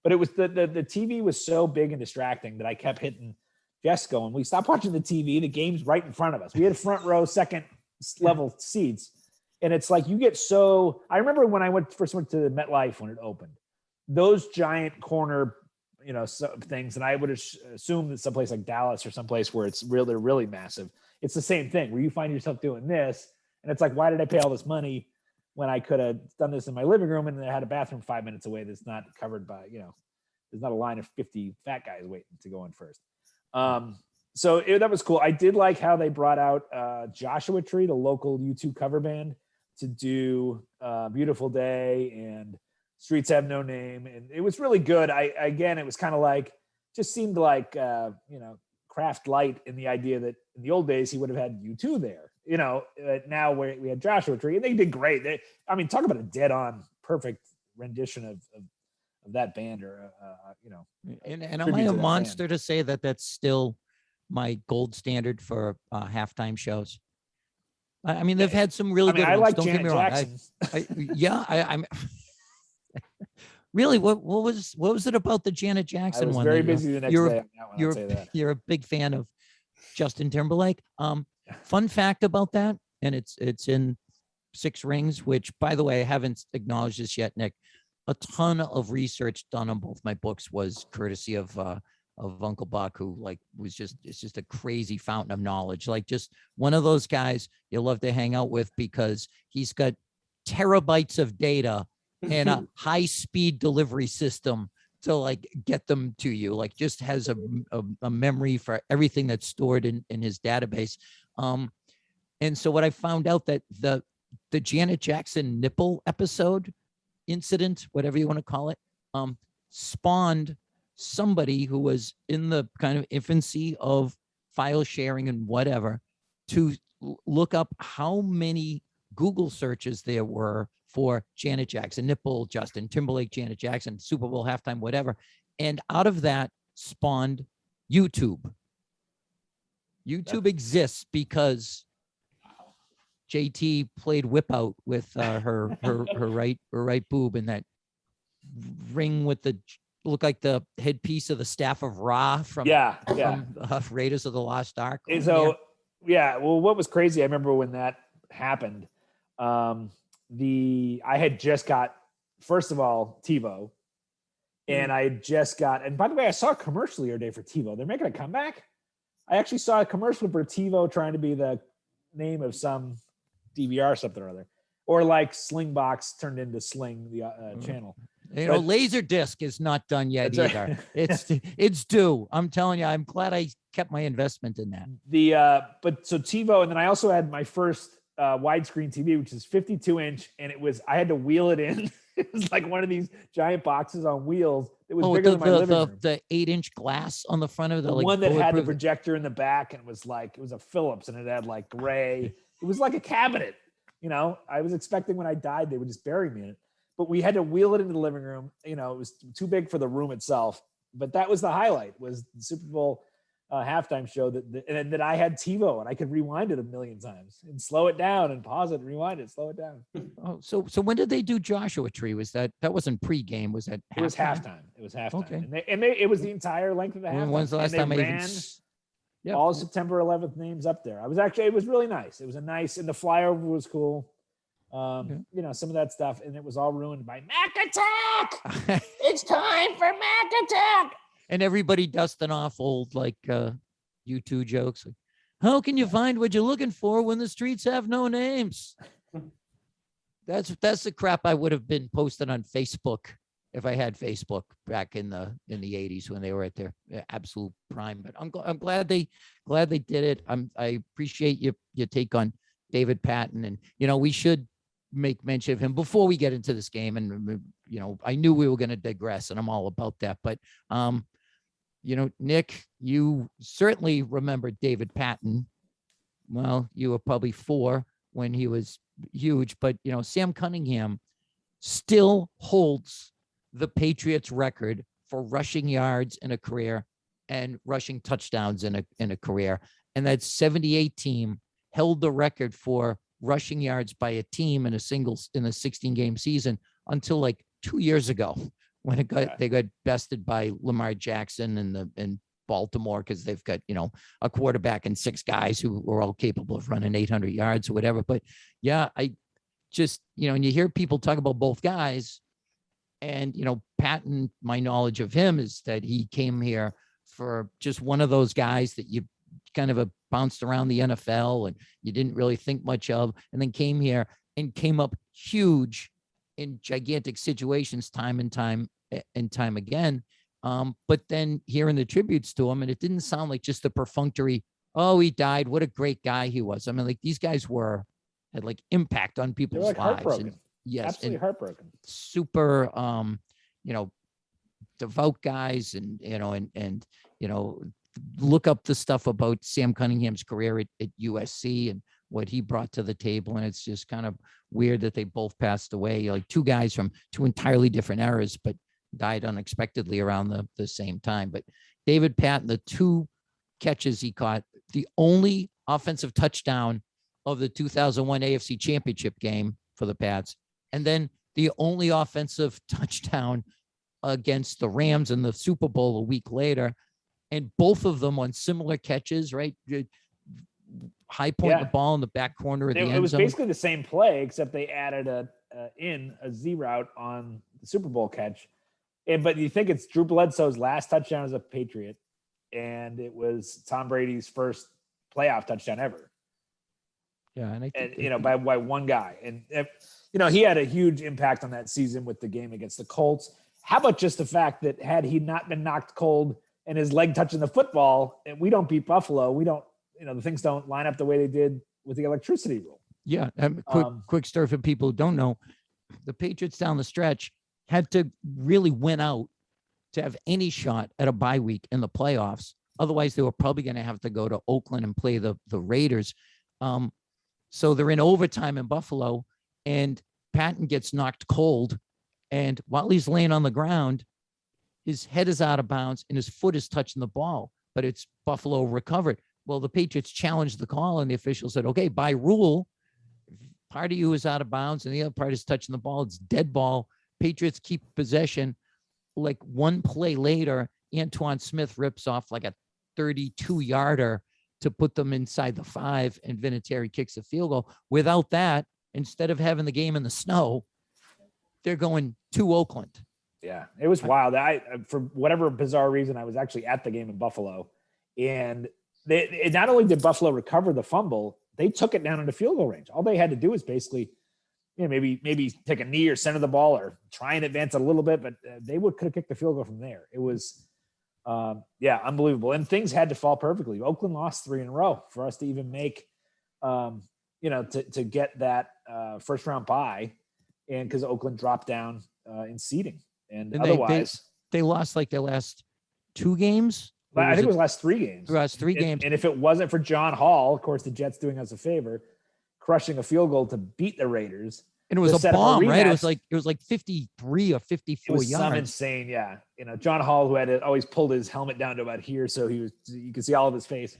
C: But it was the TV was so big and distracting that I kept hitting Jess going, we stopped watching the TV. The game's right in front of us. We had front row, second level seats. And it's like, you get so, I remember when I first went to the MetLife when it opened, those giant corner, you know, things. And I would assume that someplace like Dallas or someplace where they're really massive. It's the same thing where you find yourself doing this. And it's like, why did I pay all this money when I could have done this in my living room and I had a bathroom 5 minutes away that's not covered by, you know, there's not a line of 50 fat guys waiting to go in first. So that was cool. I did like how they brought out Joshua Tree, the local U2 cover band, to do Beautiful Day and Streets Have No Name. And it was really good. It was kind of like, just seemed like, you know, Kraft Light in the idea that in the old days he would have had U2 there, you know, now we had Joshua Tree, and they did great. Talk about a dead on perfect rendition of that band, or, you know.
A: And am I a monster to say that that's still my gold standard for halftime shows? I mean, they've had some really good ones.
C: I like
A: Don't
C: Janet
A: get me wrong.
C: Jackson.
A: I'm really, what was it about the Janet Jackson one?
C: I was very busy the next day on that one, I'll say that.
A: You're a big fan of Justin Timberlake. Fun fact about that, and it's in Six Rings, which, by the way, I haven't acknowledged this yet, Nick. A ton of research done on both my books was courtesy of Uncle Buck, who like it's just a crazy fountain of knowledge. Like just one of those guys you love to hang out with because he's got terabytes of data and a high speed delivery system to like get them to you. Like just has a memory for everything that's stored in his database. And so what I found out that the Janet Jackson nipple episode incident, whatever you want to call it, spawned somebody who was in the kind of infancy of file sharing and whatever to look up how many Google searches there were for Janet Jackson, nipple, Justin Timberlake, Janet Jackson, Super Bowl halftime, whatever. And out of that spawned YouTube. YouTube exists because JT played whip out with her right boob and that ring with the look like the headpiece of the staff of Ra from Raiders of the Lost Ark.
C: And so well, what was crazy, I remember when that happened, I had just got, first of all, TiVo, and I had just got, and by the way, I saw a commercial the other day for TiVo. They're making a comeback. I actually saw a commercial for TiVo trying to be the name of some DVR or something or other, or like Slingbox turned into Sling, the channel.
A: You know, Laserdisc is not done yet either.
C: Right.
A: It's due. I'm telling you, I'm glad I kept my investment in that.
C: But so TiVo, and then I also had my first widescreen TV, which is 52-inch, and I had to wheel it in. It was like one of these giant boxes on wheels. It was bigger than my living room.
A: The 8-inch glass on the front of
C: the
A: like
C: one that had the projector in the back, and it was a Philips, and it had like gray. It was like a cabinet. You know, I was expecting when I died they would just bury me in it, but we had to wheel it into the living room. You know, it was too big for the room itself. But that was the highlight, was the Super Bowl halftime show that I had TiVo, and I could rewind it a million times and slow it down and pause it, and rewind it, slow it down.
A: Oh, so when did they do Joshua Tree? Was that wasn't pregame? Was that halftime?
C: It was halftime. It was halftime.
A: Okay.
C: And it was the entire length of the halftime.
A: When's the last time I even?
C: Yeah, all September 11th names up there. It was really nice. It was and the flyover was cool. You know, some of that stuff, and it was all ruined by Mac Attack. It's time for Mac Attack.
A: And everybody dusting off old like U2 jokes. Like, how can you find what you're looking for when the streets have no names? That's the crap I would have been posting on Facebook if I had Facebook back in the 80s when they were at their absolute prime. But I'm glad they did it. I appreciate your take on David Patton, and you know we should make mention of him before we get into this game. And you know I knew we were going to digress, and I'm all about that. But you know, Nick, you certainly remember David Patton. Well, you were probably 4 when he was huge, but you know Sam Cunningham still holds the Patriots record for rushing yards in a career and rushing touchdowns in a career. And that 78 team held the record for rushing yards by a team in a 16-game season until like 2 years ago when they got bested by Lamar Jackson in Baltimore, because they've got, you know, a quarterback and 6 guys who are all capable of running 800 yards or whatever. But yeah, I just, you know, and you hear people talk about both guys. And, you know, Patton, my knowledge of him is that he came here for just one of those guys that you kind of bounced around the NFL and you didn't really think much of, and then came here and came up huge in gigantic situations time and time again. But then hearing the tributes to him, and it didn't sound like just a perfunctory, oh, he died, what a great guy he was. I mean, like these guys had like impact on people's lives.
C: Heartbroken.
A: Yes,
C: absolutely heartbroken.
A: Super, you know, devout guys, and you know, and you know, look up the stuff about Sam Cunningham's career at USC and what he brought to the table, and it's just kind of weird that they both passed away, like 2 guys from 2 entirely different eras, but died unexpectedly around the same time. But David Patton, the 2 catches he caught, the only offensive touchdown of the 2001 AFC Championship game for the Pats, and then the only offensive touchdown against the Rams in the Super Bowl a week later. And both of them on similar catches, right? High point the ball in the back corner of the end zone.
C: It was basically the same play, except they added a Z route on the Super Bowl catch. But you think it's Drew Bledsoe's last touchdown as a Patriot. and it was Tom Brady's first playoff touchdown ever.
A: Yeah, and I think
C: by one guy, and he had a huge impact on that season with the game against the Colts. How about just the fact that had he not been knocked cold and his leg touching the football, and we don't beat Buffalo, we don't, the things don't line up the way they did with the electricity rule.
A: Yeah, quick story for people who don't know, the Patriots down the stretch had to really win out to have any shot at a bye week in the playoffs. Otherwise, they were probably going to have to go to Oakland and play the Raiders. So they're in overtime in Buffalo, and Patton gets knocked cold. And while he's laying on the ground, his head is out of bounds and his foot is touching the ball, but it's Buffalo recovered. Well, the Patriots challenged the call, and the official said, okay, by rule, part of you is out of bounds and the other part is touching the ball. It's dead ball. Patriots keep possession. Like one play later, Antoine Smith rips off like a 32-yarder to put them inside the 5, and Vinatieri kicks a field goal. Without that, instead of having the game in the snow, they're going to Oakland.
C: Yeah, it was wild. For whatever bizarre reason, I was actually at the game in Buffalo, and not only did Buffalo recover the fumble, they took it down into field goal range. All they had to do was basically, maybe take a knee or center the ball or try and advance it a little bit, but they could have kicked the field goal from there. It was, unbelievable. And things had to fall perfectly. Oakland lost 3 in a row for us to even make, to get that first round bye, and because Oakland dropped down in seeding, and otherwise
A: they lost like their last 2 games.
C: I think it was last 3 games.
A: Last 3 games.
C: And if it wasn't for John Hall, of course, the Jets doing us a favor, crushing a field goal to beat the Raiders.
A: And it was a bomb, right? It was like 53 or 54 yards.
C: Some insane, yeah. John Hall, who had always pulled his helmet down to about here, so you could see all of his face.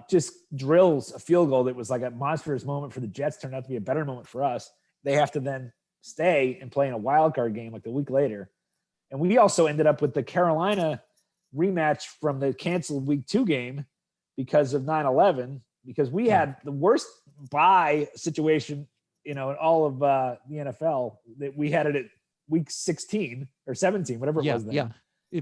C: Just drills a field goal that was like a monstrous moment for the Jets, turned out to be a better moment for us. They have to then stay and play in a wild card game like the week later. And we also ended up with the Carolina rematch from the canceled week 2 game because of 9/11, because we had the worst bye situation, in all of the NFL. That we had it at week 16 or 17, whatever it was then.
A: Yeah.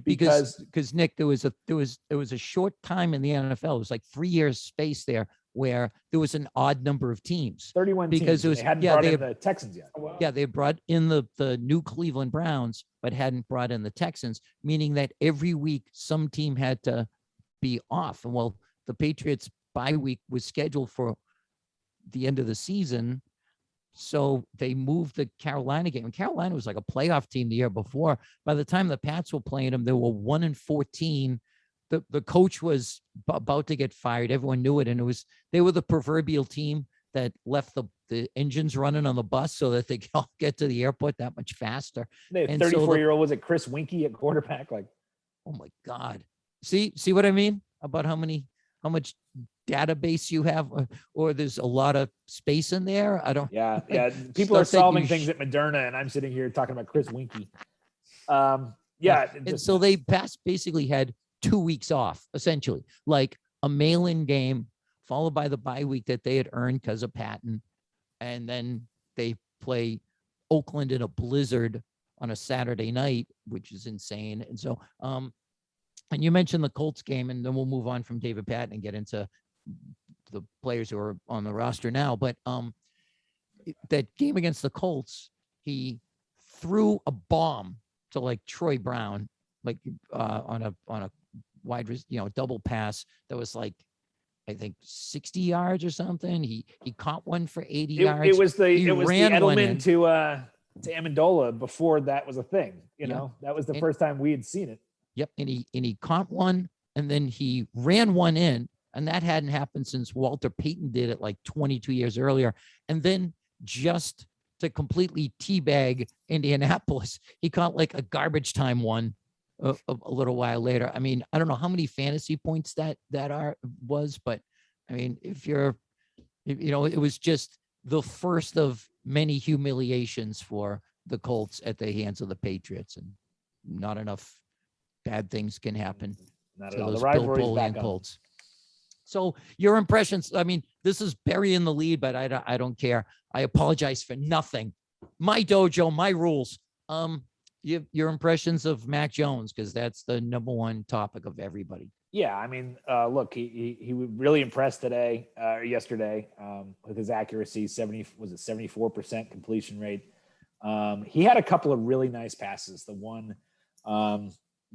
A: Because Nick, there was a short time in the NFL. It was like 3 years space there where there was an odd number of teams.
C: 31
A: because
C: teams. It was, they hadn't brought in the Texans yet.
B: Oh, wow.
A: Yeah, they brought in the new Cleveland Browns, but hadn't brought in the Texans, meaning that every week some team had to be off. And well, the Patriots bye week was scheduled for the end of the season. So they moved the Carolina game. And Carolina was like a playoff team the year before. By the time the Pats were playing them, they were 1-14. The coach was about to get fired. Everyone knew it. And they were the proverbial team that left the engines running on the bus so that they could all get to the airport that much faster.
C: They had 34-year-old, was it Chris Winkie at quarterback? Like,
A: oh my God. See what I mean about how much database you have, or there's a lot of space in there. I don't.
C: Yeah. People are solving things at Moderna, and I'm sitting here talking about Chris Winkie.
A: And so they basically had 2 weeks off, essentially, like a mail-in game followed by the bye week that they had earned because of Patton, and then they play Oakland in a blizzard on a Saturday night, which is insane. And so, and you mentioned the Colts game, and then we'll move on from David Patton and get into the players who are on the roster now. But that game against the Colts, he threw a bomb to like Troy Brown, like on a wide, double pass that was like, I think 60 yards or something. He caught one for 80 yards.
C: It was the Edelman to Amendola before that was a thing. That was the first time we had seen it.
A: Yep. And he caught one, and then he ran one in, and that hadn't happened since Walter Payton did it like 22 years earlier. And then just to completely teabag Indianapolis, he caught like a garbage time one a little while later. I mean, I don't know how many fantasy points that was, but I mean, it was just the first of many humiliations for the Colts at the hands of the Patriots, and not enough bad things can happen
C: Not
A: to
C: at all. The
A: those
C: rivalry's
A: Bill
C: back
A: Polian
C: on.
A: Colts. So your impressions, I mean, this is burying the lead, but I don't care. I apologize for nothing. My dojo, my rules. Your impressions of Mac Jones, because that's the number one topic of everybody.
C: Yeah, I mean, look, he was really impressed yesterday, with his accuracy. 74% completion rate. He had a couple of really nice passes. The one,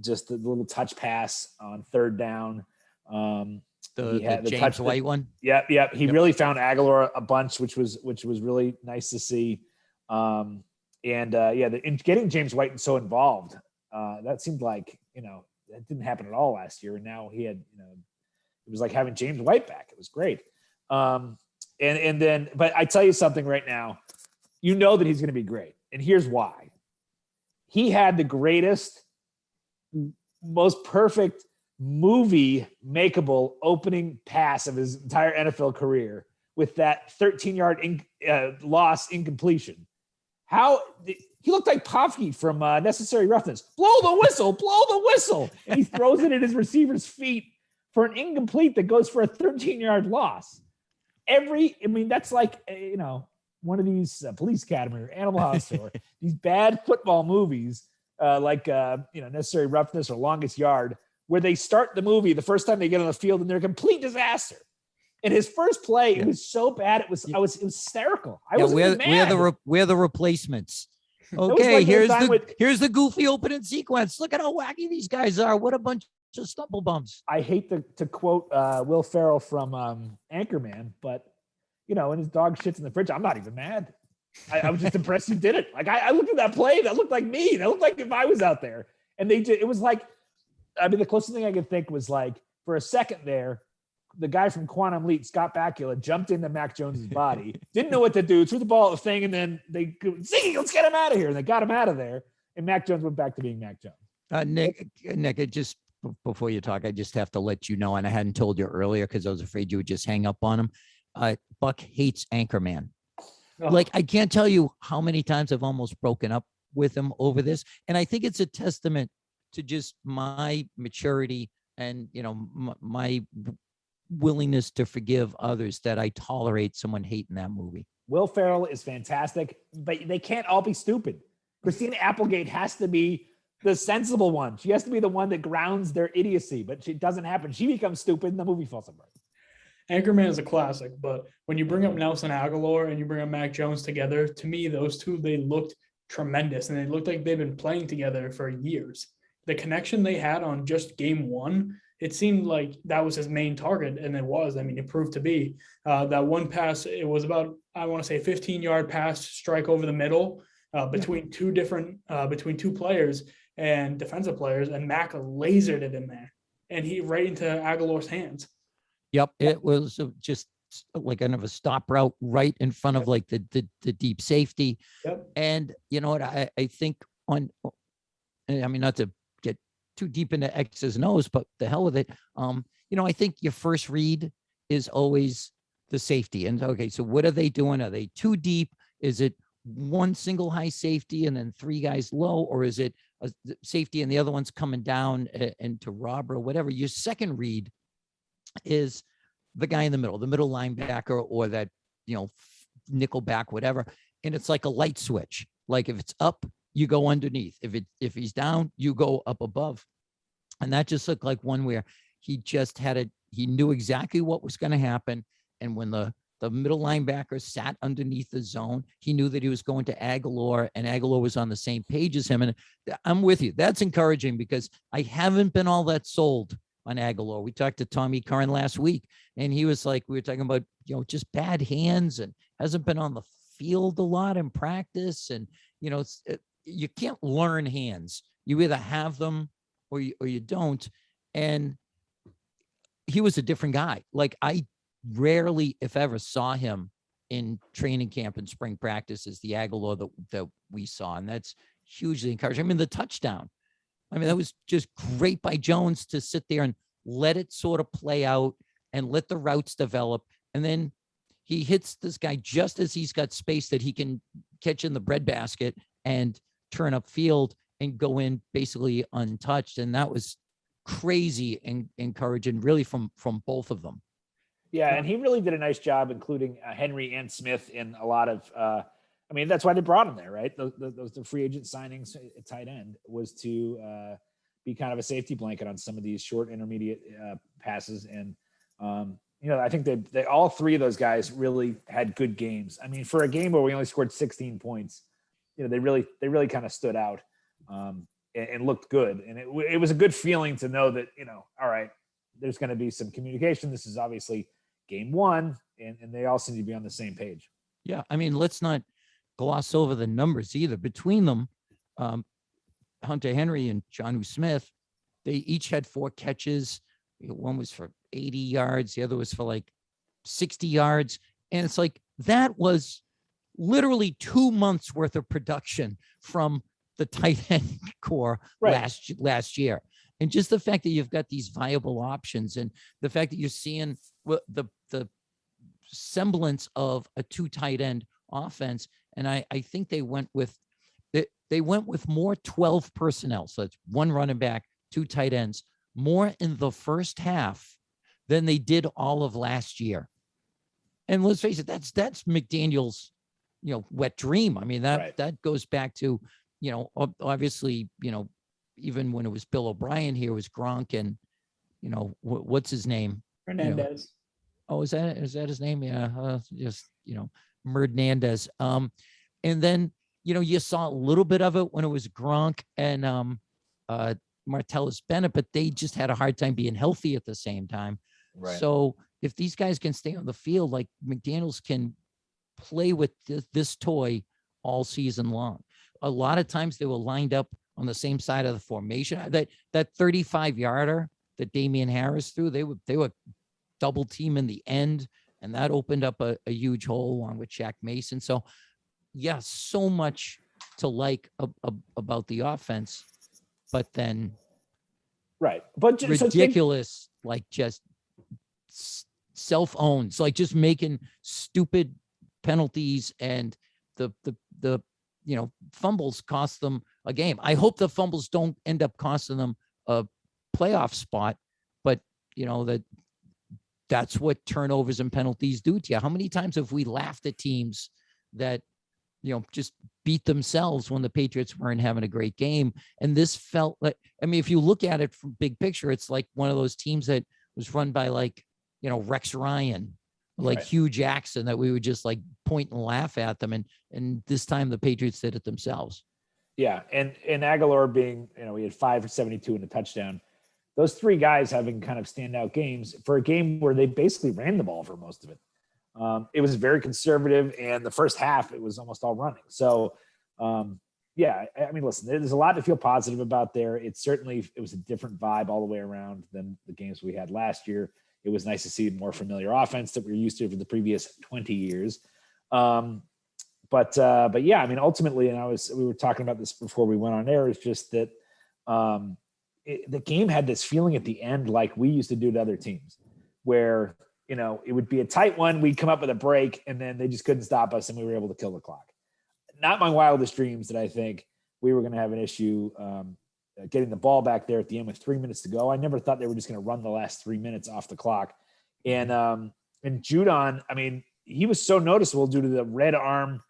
C: just the little touch pass on third down. He had
A: the James White one.
C: Yep. He really found Aguilar a bunch, which was really nice to see. Getting James White so involved, that seemed like, that didn't happen at all last year. And now he had, it was like having James White back. It was great. But I tell you something right now, that he's going to be great. And here's why. He had the greatest, most perfect movie makeable opening pass of his entire NFL career with that 13-yard loss incompletion. He looked like Pofke from Necessary Roughness. Blow the whistle. And he throws it at his receiver's feet for an incomplete that goes for a 13-yard loss. That's like, one of these Police Academy or Animal House or these bad football movies, Necessary Roughness or Longest Yard, where they start the movie the first time they get on the field and they're a complete disaster. And his first play, it was so bad. It was hysterical.
A: We're the replacements. Okay,
C: like
A: here's the goofy opening sequence. Look at how wacky these guys are. What a bunch of stumble bumps.
C: I hate to quote Will Ferrell from Anchorman, but when his dog shits in the fridge, I'm not even mad. I was just impressed he did it. Like I looked at that play, that looked like me. That looked like if I was out there. And it was like, the closest thing I could think was like, for a second there, the guy from Quantum Leap, Scott Bakula, jumped into Mac Jones's body, didn't know what to do, threw the ball at the thing, and then they Ziggy, let's get him out of here. And they got him out of there. And Mac Jones went back to being Mac Jones.
A: Nick, just before you talk, I just have to let you know, and I hadn't told you earlier because I was afraid you would just hang up on him. Buck hates Anchorman. Oh. Like, I can't tell you how many times I've almost broken up with him over this. And I think it's a testament to just my maturity and, my willingness to forgive others that I tolerate someone hating that movie.
C: Will Ferrell is fantastic, but they can't all be stupid. Christina Applegate has to be the sensible one. She has to be the one that grounds their idiocy, but it doesn't happen. She becomes stupid and the movie falls apart.
B: Anchorman is a classic, but when you bring up Nelson Aguilar and you bring up Mac Jones together, to me, those two, they looked tremendous and they looked like they've been playing together for years. The connection they had on just game one, it seemed like that was his main target, and it was. I mean, it proved to be. That one pass, it was about, I want to say, 15-yard pass, strike over the middle between two players and defensive players, and Mac lasered it in there, and he right into Aguilar's hands.
A: Yep, it was just like kind of a stop route right in front of like the deep safety.
B: Yep.
A: And you know what, I think not to get too deep into X's and O's, but the hell with it. I think your first read is always the safety. And okay, so what are they doing? Are they too deep? Is it one single high safety and then three guys low, or is it a safety and the other one's coming down and to rob or whatever? Your second read is the guy in the middle linebacker, or that, nickel back, whatever. And it's like a light switch. Like if it's up, you go underneath. If he's down, you go up above. And that just looked like one where he just he knew exactly what was going to happen. And when the middle linebacker sat underneath the zone, he knew that he was going to Aguilar, and Aguilar was on the same page as him. And I'm with you. That's encouraging because I haven't been all that sold on Aguilar. We talked to Tommy Curran last week, and he was like, we were talking about, just bad hands and hasn't been on the field a lot in practice. And, you can't learn hands. You either have them or you don't. And he was a different guy. Like I rarely, if ever, saw him in training camp and spring practice as the Aguilar that we saw. And that's hugely encouraging. The touchdown, that was just great by Jones to sit there and let it sort of play out and let the routes develop. And then he hits this guy just as he's got space that he can catch in the breadbasket and turn up field and go in basically untouched. And that was crazy and encouraging, really, from both of them.
C: Yeah, and he really did a nice job, including Henry and Smith in a lot of that's why they brought him there, right? Those the free agent signings at tight end was to be kind of a safety blanket on some of these short intermediate passes. And, I think they all three of those guys really had good games. I mean, for a game where we only scored 16 points, they really kind of stood out and looked good. And it was a good feeling to know that, all right, there's going to be some communication. This is obviously game one, and they all seem to be on the same page.
A: Yeah. I mean, let's not gloss over the numbers either. Between them, Hunter Henry and Jonnu Smith, they each had 4 catches. One was for 80 yards. The other was for like 60 yards. And it's like, that was literally 2 months worth of production from the tight end core last year. And just the fact that you've got these viable options, and the fact that you're seeing the semblance of a 2 tight end offense. And I think they went with more 12 personnel. So it's 1 running back, 2 tight ends, more in the first half than they did all of last year. And let's face it, that's McDaniel's, wet dream. I mean, that goes back to, obviously, even when it was Bill O'Brien here, it was Gronk and, what's his name?
B: Hernandez.
A: Oh, is that his name? Yeah. Hernandez. And then, you saw a little bit of it when it was Gronk and Martellus Bennett, but they just had a hard time being healthy at the same time.
C: Right.
A: So if these guys can stay on the field, like McDaniels can play with this toy all season long. A lot of times they were lined up on the same side of the formation. That 35-yarder that Damian Harris threw, they were double team in the end, and that opened up a huge hole along with Shaq Mason. So yeah, so much to like about the offense, but then
C: but
A: ridiculous, like just self-owns, like just making stupid penalties, and the fumbles cost them a game. I hope the fumbles don't end up costing them a playoff spot, but that's what turnovers and penalties do to you. How many times have we laughed at teams that, just beat themselves when the Patriots weren't having a great game? And this felt like, if you look at it from big picture, it's like one of those teams that was run by Rex Ryan, Hugh Jackson, that we would just point and laugh at them. And this time the Patriots did it themselves.
C: Yeah. And Aguilar being, we had 5 for 72 and a touchdown. Those 3 guys having kind of standout games for a game where they basically ran the ball for most of it. It was very conservative, and the first half it was almost all running. So, listen, there's a lot to feel positive about there. It was a different vibe all the way around than the games we had last year. It was nice to see a more familiar offense that we were used to for the previous 20 years. But yeah, ultimately, and we were talking about this before we went on air, is just that the game had this feeling at the end like we used to do to other teams, where it would be a tight one, we'd come up with a break, and then they just couldn't stop us, and we were able to kill the clock. Not my wildest dreams that I think we were going to have an issue getting the ball back there at the end with 3 minutes to go. I never thought they were just going to run the last 3 minutes off the clock. And Judon, he was so noticeable due to the red arm,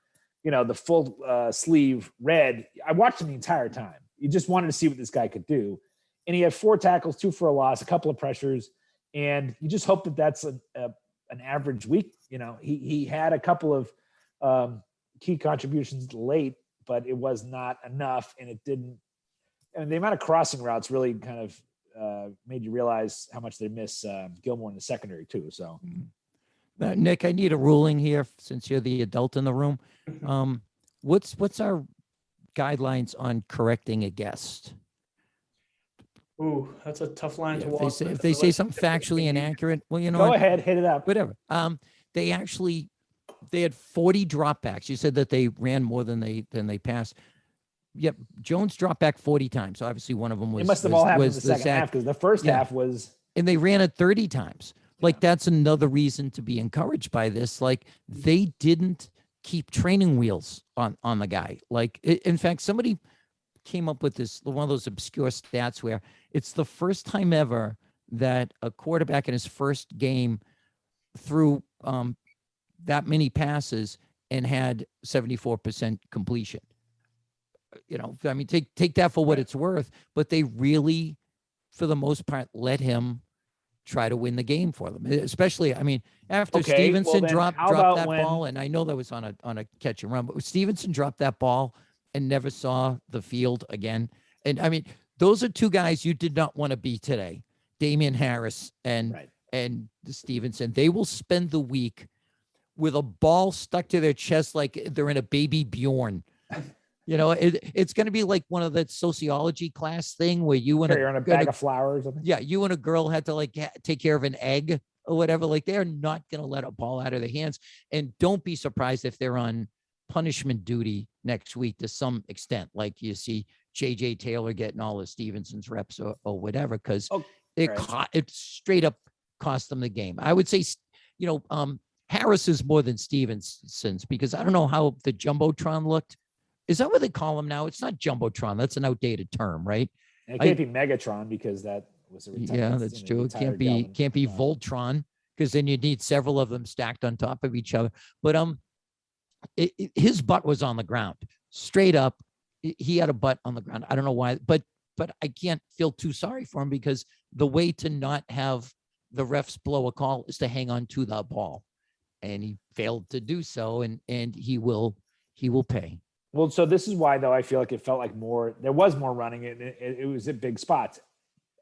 C: the full sleeve red. I watched him the entire time. You just wanted to see what this guy could do. And he had 4 tackles, 2 for a loss, a couple of pressures. And you just hope that that's an average week. He had a couple of key contributions late, but it was not enough. And it didn't, and the amount of crossing routes really kind of made you realize how much they miss Gilmore in the secondary too. So
A: Nick, I need a ruling here since you're the adult in the room. What's our guidelines on correcting a guest?
B: Ooh, that's a tough line to walk.
A: If they say something factually inaccurate, well,
C: go ahead, hit it up.
A: Whatever. They had 40 dropbacks. You said that they ran more than they passed. Yep, Jones dropped back 40 times. So obviously one of them was.
C: It must have all happened in the second half, because the first half was.
A: And they ran it 30 times. That's another reason to be encouraged by this. They didn't keep training wheels on the guy. In fact, somebody came up with one of those obscure stats where it's the first time ever that a quarterback in his first game threw that many passes and had 74% completion. I mean, take that for what it's worth, but they really, for the most part, let him try to win the game for them. Especially, I mean, after
C: Okay, well
A: Stevenson
C: then
A: dropped
C: how about
A: that
C: when-
A: ball, and I know that was on a catch and run, but Stevenson dropped that ball and never saw the field again. And I mean, those are two guys you did not want to be today, Damian Harris and
C: Right.
A: and Stevenson. They will spend the week with a ball stuck to their chest like they're in a baby Bjorn. It's going to be like one of that sociology class thing where you and
C: Carry on a bag of flowers. Or something.
A: yeah, you and a girl had to like take care of an egg or whatever. Like they're not going to let a ball out of their hands. And don't be surprised if they're on punishment duty next week to some extent. Like you see JJ Taylor getting all of Stevenson's reps or whatever, because it straight up cost them the game. I would say, Harris is more than Stevenson's, because I don't know how the Jumbotron looked. Is that what they call him now? It's not Jumbotron. That's an outdated term, right?
C: And it can't be Megatron because that was a
A: that's true. It can't be Voltron, because then you need several of them stacked on top of each other. But his butt was on the ground, straight up. He had a butt on the ground. I don't know why, but I can't feel too sorry for him, because the way to not have the refs blow a call is to hang on to the ball, and he failed to do so, and he will pay.
C: Well, so this is why, though, I feel like it felt like there was more running. It was at big spots.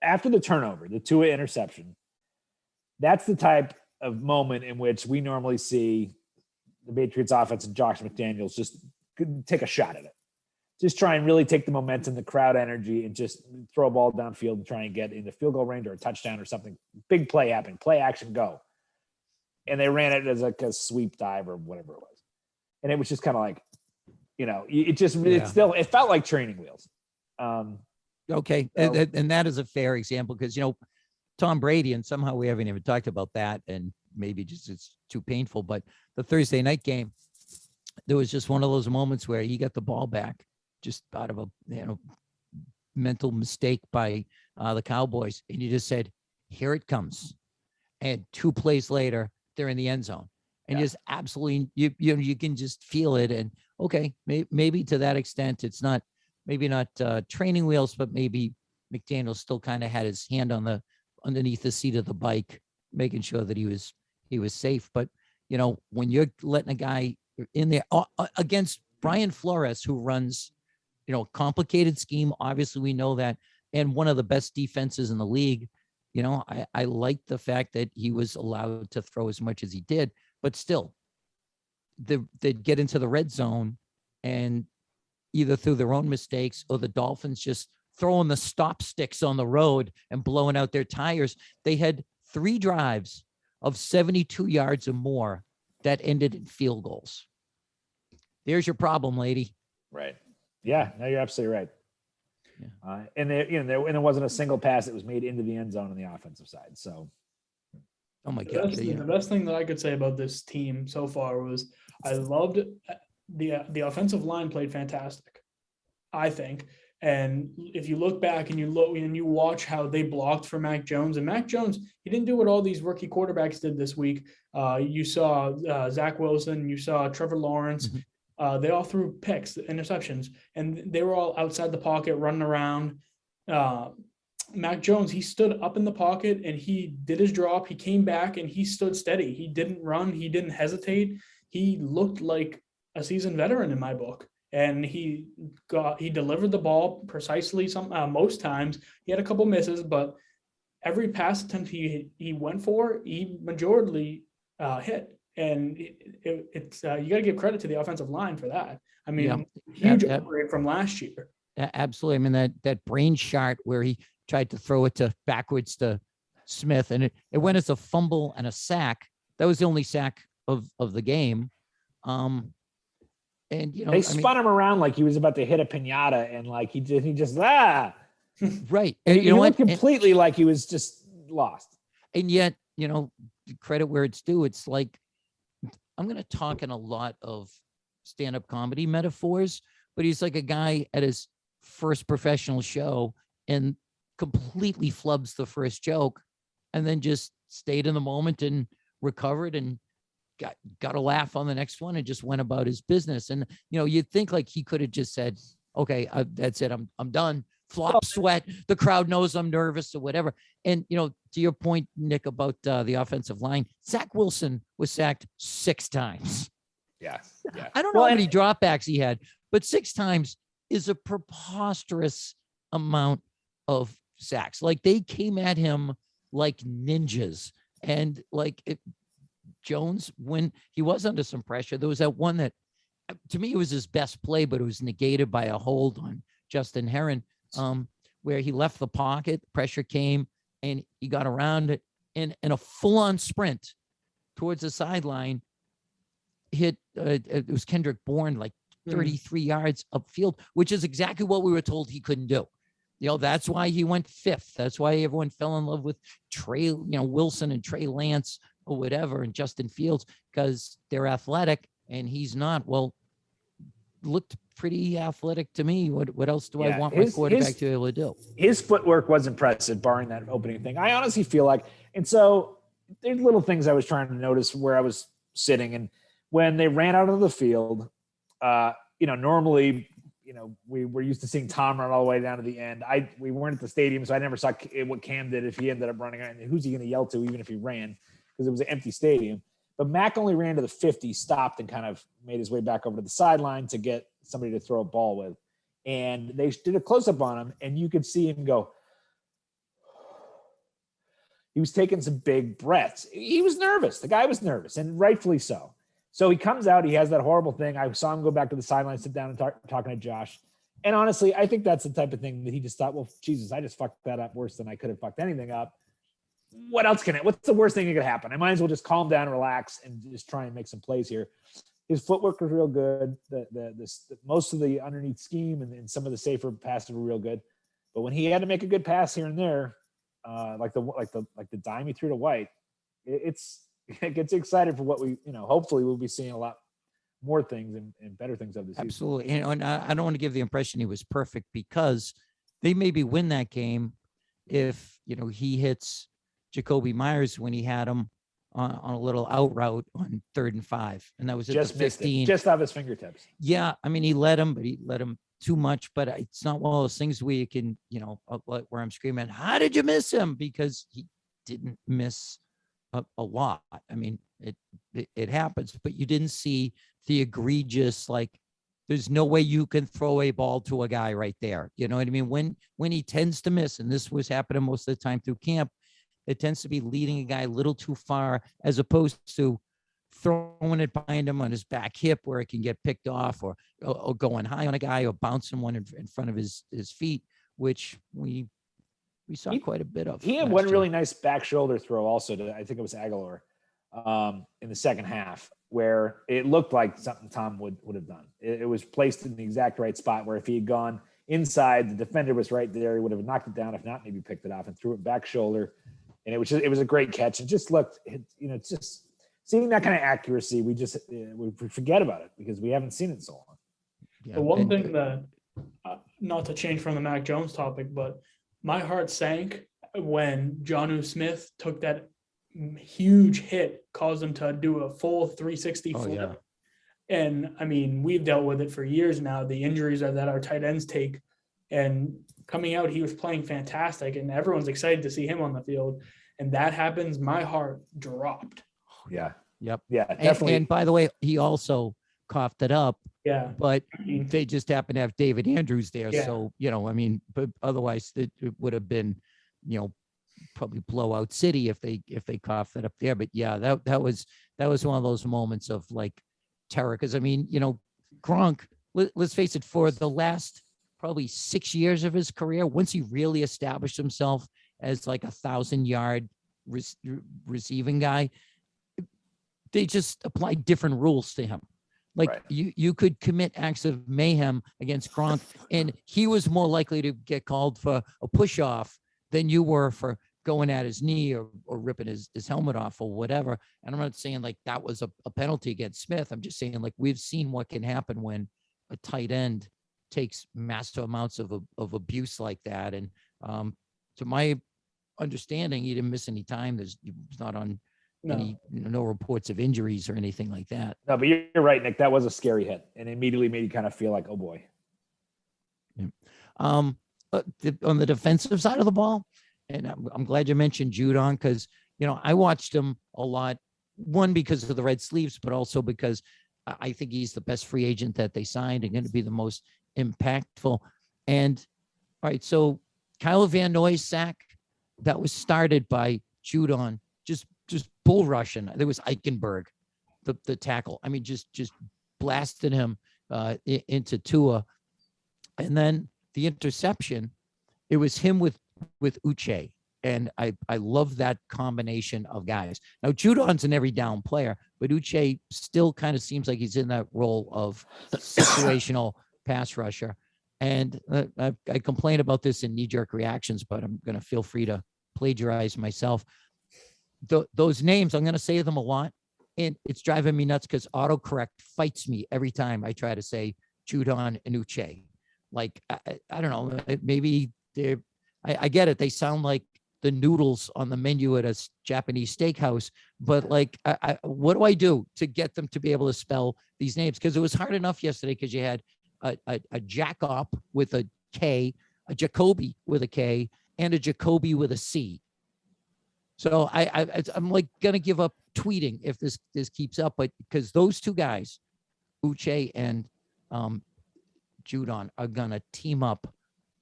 C: After the turnover, the Tua interception, that's the type of moment in which we normally see the Patriots offense and Josh McDaniels just take a shot at it. Just try and really take the momentum, the crowd energy, and just throw a ball downfield and try and get in the field goal range or a touchdown or something. Big play happening, play action, go. And they ran it as like a sweep dive or whatever it was. And it was just kind of like, it felt like training wheels.
A: Okay.
C: So,
A: and that is a fair example, because, Tom Brady, and somehow we haven't even talked about that, and maybe just it's too painful, but the Thursday night game, there was just one of those moments where he got the ball back just out of a mental mistake by the Cowboys, and you just said, here it comes. And 2 plays later, they're in the end zone. And just absolutely, you can just feel it. And okay, maybe to that extent, it's not training wheels, but maybe McDaniel still kind of had his hand underneath the seat of the bike, making sure that he was safe. But when you're letting a guy in there against Brian Flores, who runs, a complicated scheme, obviously we know that, and one of the best defenses in the league, I like the fact that he was allowed to throw as much as he did. But still, they'd get into the red zone, and either through their own mistakes or the Dolphins just throwing the stop sticks on the road and blowing out their tires. They had 3 drives of 72 yards or more that ended in field goals. There's your problem, lady.
C: Right. Yeah, no, you're absolutely right.
A: Yeah.
C: And there wasn't a single pass that was made into the end zone on the offensive side. So.
A: Oh my God.
B: The best thing that I could say about this team so far was I loved the offensive line played fantastic, I think. And if you look back and you watch how they blocked for Mac Jones, and Mac Jones, he didn't do what all these rookie quarterbacks did this week. You saw Zach Wilson, you saw Trevor Lawrence. Mm-hmm. They all threw picks, interceptions, and they were all outside the pocket running around. Mac Jones, he stood up in the pocket and he did his drop. He came back and he stood steady. He didn't run. He didn't hesitate. He looked like a seasoned veteran in my book. And he delivered the ball precisely. Most times he had a couple misses, but every pass attempt he went for, he majority hit. And it's you got to give credit to the offensive line for that. I mean, huge upgrade from last year.
A: Absolutely. I mean, that brain shot where he tried to throw it backwards to Smith, and it went as a fumble and a sack. That was the only sack of the game. And
C: they spun him around like he was about to hit a piñata, and like he just
A: right.
C: And he went completely like he was just lost.
A: And yet, credit where it's due. It's like, I'm going to talk in a lot of stand-up comedy metaphors, but he's like a guy at his first professional show and completely flubs the first joke, and then just stayed in the moment and recovered and got a laugh on the next one and just went about his business. And, you'd think like he could have just said, okay, that's it. I'm done. Flop sweat. The crowd knows I'm nervous or whatever. And, to your point, Nick, about the offensive line, Zach Wilson was sacked 6 times.
C: Yeah. Yeah.
A: I don't know how many dropbacks he had, but 6 times is a preposterous amount of sacks. Like, they came at him like ninjas. And Jones, when he was under some pressure, there was that one that, to me, it was his best play, but it was negated by a hold on Justin Herron, where he left the pocket, pressure came, and he got around it, and in a full-on sprint towards the sideline, hit, it was Kendrick Bourne, like 33 yards upfield, which is exactly what we were told he couldn't do. That's why he went 5th. That's why everyone fell in love with Trey, Wilson and Trey Lance or whatever, and Justin Fields, because they're athletic and he's not. Well, looked pretty athletic to me. What else do I want my quarterback to be able to do?
C: His footwork was impressive, barring that opening thing. I honestly feel like, and so there's little things I was trying to notice where I was sitting, and when they ran out of the field, normally, we were used to seeing Tom run all the way down to the end. We weren't at the stadium, so I never saw what Cam did if he ended up running, and who's he going to yell to, even if he ran, because it was an empty stadium. But Mac only ran to the 50, stopped, and kind of made his way back over to the sideline to get somebody to throw a ball with. And they did a close-up on him, and you could see him go. He was taking some big breaths. He was nervous. The guy was nervous, and rightfully so. So he comes out. He has that horrible thing. I saw him go back to the sideline, sit down, and talking to Josh. And honestly, I think that's the type of thing that he just thought, well, Jesus, I just fucked that up worse than I could have fucked anything up. What's the worst thing that could happen? I might as well just calm down, relax, and just try and make some plays here. His footwork was real good. The most of the underneath scheme and some of the safer passes were real good. But when he had to make a good pass here and there, like the dime he threw to White, it gets you excited for what we, hopefully we'll be seeing a lot more things and better things of this season.
A: Absolutely. And I don't want to give the impression he was perfect, because they maybe win that game if, he hits Jacoby Myers when he had him on a little out route on 3rd and 5. And that was at
C: just
A: the 15.
C: Just off his fingertips.
A: Yeah. I mean, he let him too much, but it's not one of those things where you can, where I'm screaming, how did you miss him? Because he didn't miss a lot. I mean, it happens, but you didn't see the egregious, there's no way you can throw a ball to a guy right there. You know what I mean? When he tends to miss, and this was happening most of the time through camp, it tends to be leading a guy a little too far, as opposed to throwing it behind him on his back hip where it can get picked off, or going high on a guy, or bouncing one in front of his feet, which we saw quite a bit of.
C: He had one really nice back shoulder throw also to, I think it was Aguilar, in the second half, where it looked like something Tom would have done. It was placed in the exact right spot, where if he had gone inside, the defender was right there, he would have knocked it down. If not, maybe picked it off and threw it back shoulder. And it was a great catch. It just looked, it's just seeing that kind of accuracy. We forget about it because we haven't seen it so long.
B: Yeah, the one thing that, not to change from the Mac Jones topic, but my heart sank when Jonnu Smith took that huge hit, caused him to do a full 360 flip.
A: Yeah.
B: And I mean, we've dealt with it for years now, the injuries that our tight ends take. And coming out, he was playing fantastic, and everyone's excited to see him on the field. And that happens, my heart dropped.
C: Yeah.
A: Yep.
C: Yeah, definitely.
A: And by the way, he also coughed it up.
B: Yeah.
A: But they just happened to have David Andrews there.
B: Yeah.
A: So, but otherwise it would have been, probably blowout city if they coughed it up there. But yeah, that was one of those moments of terror. Cause I mean, Gronk, let's face it, for the last probably 6 years of his career, once he really established himself as 1,000-yard receiving guy, they just applied different rules to him.
C: Right.
A: You could commit acts of mayhem against Gronk, and he was more likely to get called for a push off than you were for going at his knee or ripping his helmet off or whatever. And I'm not saying that was a penalty against Smith. I'm just saying we've seen what can happen when a tight end takes massive amounts of abuse like that. And to my understanding, he didn't miss any time. He's not on no reports of injuries or anything like that.
C: No, but you're right, Nick. That was a scary hit, and immediately made you kind of feel like, oh boy.
A: Yeah. On the defensive side of the ball, and I'm glad you mentioned Judon because, I watched him a lot, one because of the red sleeves, but also because I think he's the best free agent that they signed and going to be the most impactful. And all right, so Kyle Van Noy's sack, that was started by Judon, just bull rushing. There was Eichenberg, the tackle. I mean, just blasted him into Tua. And then the interception, it was him with Uche. And I love that combination of guys. Now, Judon's an every down player, but Uche still kind of seems like he's in that role of situational pass rusher. And I complain about this in knee-jerk reactions, but I'm going to feel free to plagiarize myself. Those names, I'm going to say them a lot, and it's driving me nuts because autocorrect fights me every time I try to say Judon and Uche. Like, I don't know, maybe I get it. They sound like the noodles on the menu at a Japanese steakhouse, but like, what do I do to get them to be able to spell these names? Because it was hard enough yesterday because you had a Jacob with a K, a Jacoby with a K, and a Jacoby with a C. So I'm like gonna give up tweeting if this keeps up, but because those two guys, Uche and Judon, are gonna team up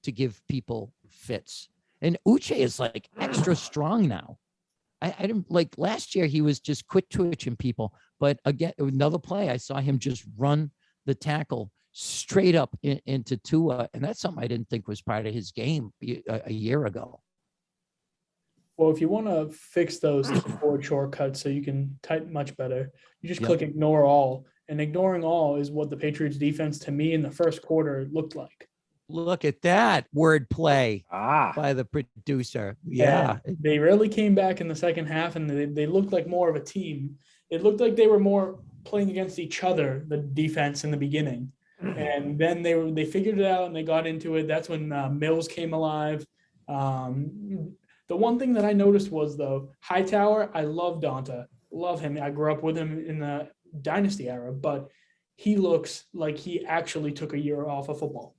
A: to give people fits. And Uche is like extra strong now. I didn't like last year. He was just quit twitching people, but again, another play, I saw him just run the tackle straight up into Tua, and that's something I didn't think was part of his game a year ago.
B: Well, if you want to fix those keyboard shortcuts so you can type much better, you just click ignore all. And ignoring all is what the Patriots defense to me in the first quarter looked like.
A: Look at that wordplay by the producer. Yeah.
B: And they really came back in the second half, and they looked like more of a team. It looked like they were more playing against each other, the defense in the beginning. And then they figured it out and they got into it. That's when Mills came alive. The one thing that I noticed was, though, Hightower, I love Donta. Love him. I grew up with him in the Dynasty era, but he looks like he actually took a year off of football.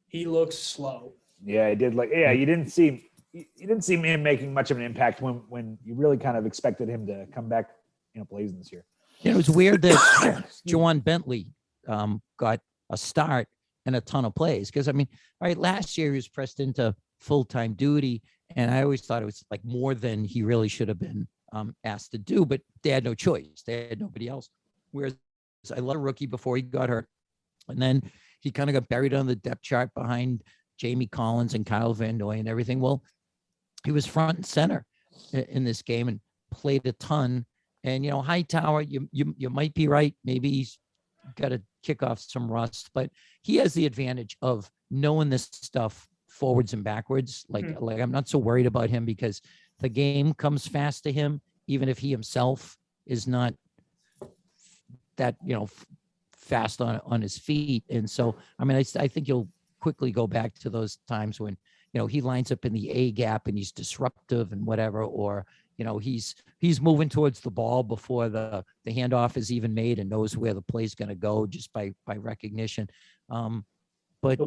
B: He looks slow.
C: Yeah, he did. You didn't see him making much of an impact when you really kind of expected him to come back, blazing this year.
A: It was weird that Juwan Bentley got a start and a ton of plays because, I mean, all right, last year he was pressed into full-time duty, and I always thought it was like more than he really should have been asked to do, but they had no choice. They had nobody else. Whereas I love a rookie before he got hurt, and then he kind of got buried on the depth chart behind Jamie Collins and Kyle Van Noy and everything. Well, he was front and center in this game and played a ton. And, Hightower, you might be right. Maybe he's got to kick off some rust, but he has the advantage of knowing this stuff forwards and backwards. Like I'm not so worried about him because the game comes fast to him, even if he himself is not that, fast on his feet. And so, I mean, I think you'll quickly go back to those times when, he lines up in the A gap and he's disruptive and whatever, or, he's moving towards the ball before the handoff is even made and knows where the play's going to go just by recognition. But,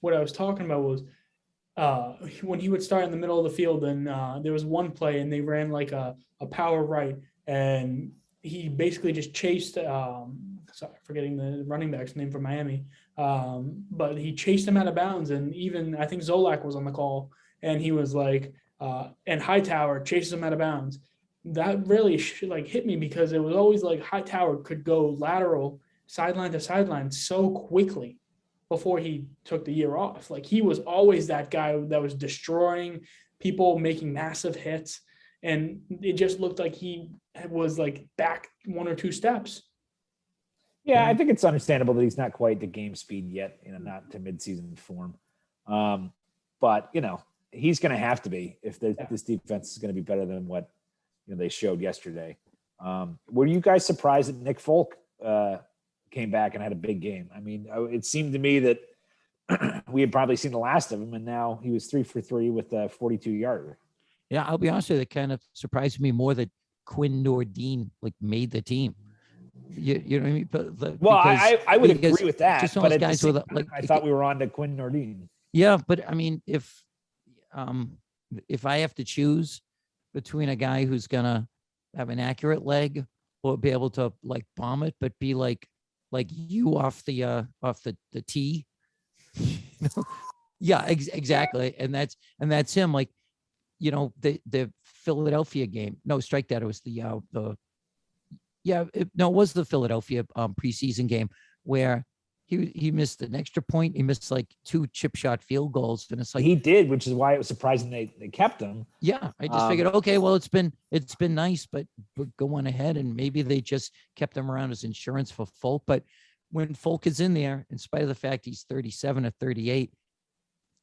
B: what I was talking about was when he would start in the middle of the field, and there was one play and they ran like a power right, and he basically just chased, sorry, forgetting the running back's name from Miami, but he chased him out of bounds, and even I think Zolak was on the call, and he was like, and Hightower chases him out of bounds. That really hit me because it was always like Hightower could go lateral, sideline to sideline so quickly before he took the year off. Like he was always that guy that was destroying people, making massive hits. And it just looked like he was like back one or two steps.
C: Yeah, I think it's understandable that he's not quite to game speed yet, not to midseason form. But, he's going to have to be if this defense is going to be better than what they showed yesterday. Were you guys surprised that Nick Folk came back and had a big game? I mean, it seemed to me that we had probably seen the last of him, and now he was 3 for 3 with a 42-yarder.
A: Yeah, I'll be honest with you, it kind of surprised me more that Quinn Nordine made the team. You know what I mean?
C: Well,
A: Because
C: I would
A: because
C: agree with that,
A: just
C: but
A: almost
C: at the
A: guys
C: same
A: with
C: time, I thought we were on to Quinn Nordine.
A: yeah, but I mean, if I have to choose between a guy who's gonna have an accurate leg or be able to like bomb it, but be like you off the tee, you know? Yeah, exactly, and that's him. Like, you know, the Philadelphia game. No, strike that. It was the yeah, no, it was the Philadelphia preseason game where he missed an extra point. He missed like 2 chip shot field goals, and it's like
C: He did, which is why it was surprising they kept him.
A: yeah, I just figured, okay, well, it's been nice, but go on ahead, and maybe they just kept him around as insurance for Folk. But when Folk is in there, in spite of the fact he's 37 or 38,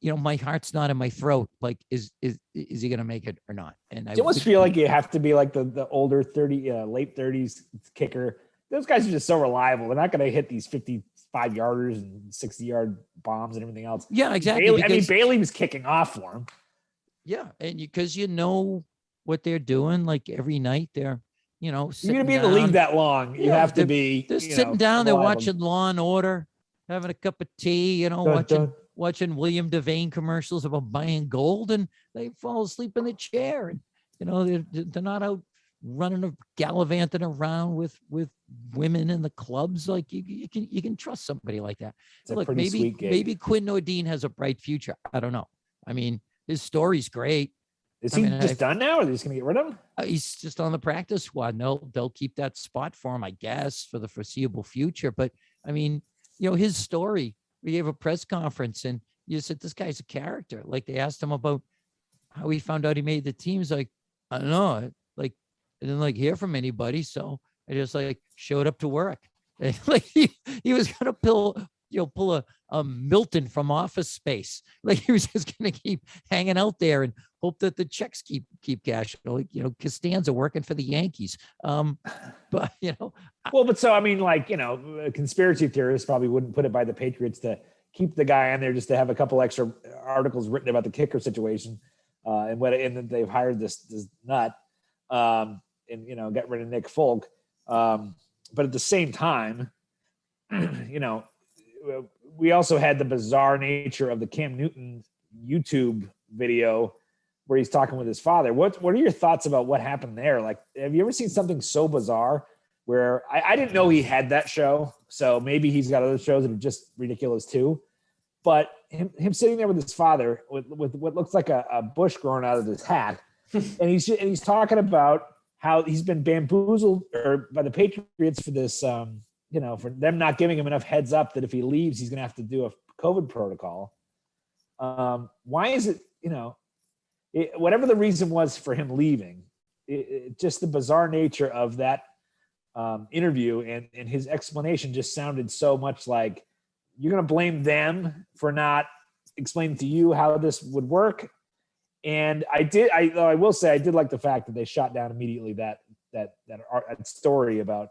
A: you know, my heart's not in my throat. Like, is he going to make it or not? And I
C: You almost feel like you have to be like the older 30, late 30s kicker. Those guys are just so reliable. They're not going to hit these 55-yarders and 60-yard bombs and everything else.
A: Yeah, exactly.
C: Bailey was kicking off for him.
A: Yeah, and because you know what they're doing, like every night they're, you know,
C: You're going to be in the league that long. You have to be.
A: They're sitting down. They're watching Law and Order, having a cup of tea. You know, watching William Devane commercials about buying gold, and they fall asleep in the chair. And you know, they're not out running gallivanting around with women in the clubs. Like you can trust somebody like that. Look, maybe Quinn Nordine has a bright future. I don't know. I mean, his story's great.
C: Is he done now, or are they just going to get rid of him?
A: He's just on the practice squad. No, they'll keep that spot for him, I guess, for the foreseeable future. But I mean, you know, his story. We gave a press conference, and you said this guy's a character. Like they asked him about how he found out he made the team. He's like, I don't know. Like I didn't like hear from anybody, so I just like showed up to work. And, like he was gonna pull a Milton from Office Space. Like he was just gonna keep hanging out there and hope that the checks keep cashing. Like, you know, Costanza working for the Yankees. But you know,
C: well, but so I mean, like, you know, conspiracy theorists probably wouldn't put it by the Patriots to keep the guy on there just to have a couple extra articles written about the kicker situation, and then they've hired this nut, and you know, get rid of Nick Folk. But at the same time, you know, we also had the bizarre nature of the Cam Newton YouTube video where he's talking with his father. What are your thoughts about what happened there? Like, have you ever seen something so bizarre where I didn't know he had that show? So maybe he's got other shows that are just ridiculous too. But him sitting there with his father with what looks like a bush growing out of his hat, and he's talking about how he's been bamboozled by the Patriots for this, you know, for them not giving him enough heads up that if he leaves, he's going to have to do a COVID protocol. Why is it, you know, whatever the reason was for him leaving, just the bizarre nature of that interview and his explanation just sounded so much like you're going to blame them for not explaining to you how this would work. And I will say I did like the fact that they shot down immediately that story about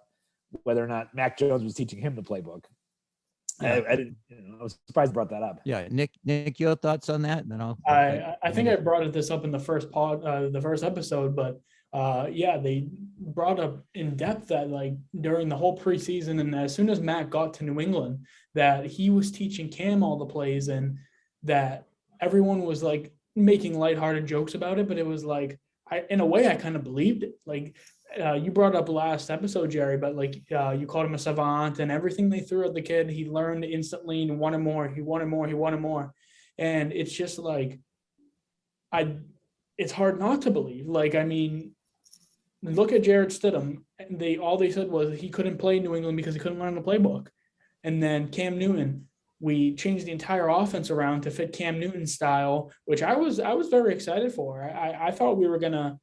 C: whether or not Mac Jones was teaching him the playbook. Yeah. I didn't. You know, I was surprised I brought that up.
A: Yeah, Nick, your thoughts on that? And then
B: I think I brought this up in the first episode, but yeah, they brought up in depth that like during the whole preseason and as soon as Mac got to New England, that he was teaching Cam all the plays, and that everyone was like making lighthearted jokes about it, but it was like in a way I kind of believed it. Like you brought up last episode, Jerry, but like you called him a savant, and everything they threw at the kid, he learned instantly and wanted more. He wanted more. And it's just like, it's hard not to believe. Like, I mean, look at Jarrett Stidham. All they said was he couldn't play New England because he couldn't learn the playbook. And then Cam Newton, we changed the entire offense around to fit Cam Newton's style, which I was very excited for. I thought we were gonna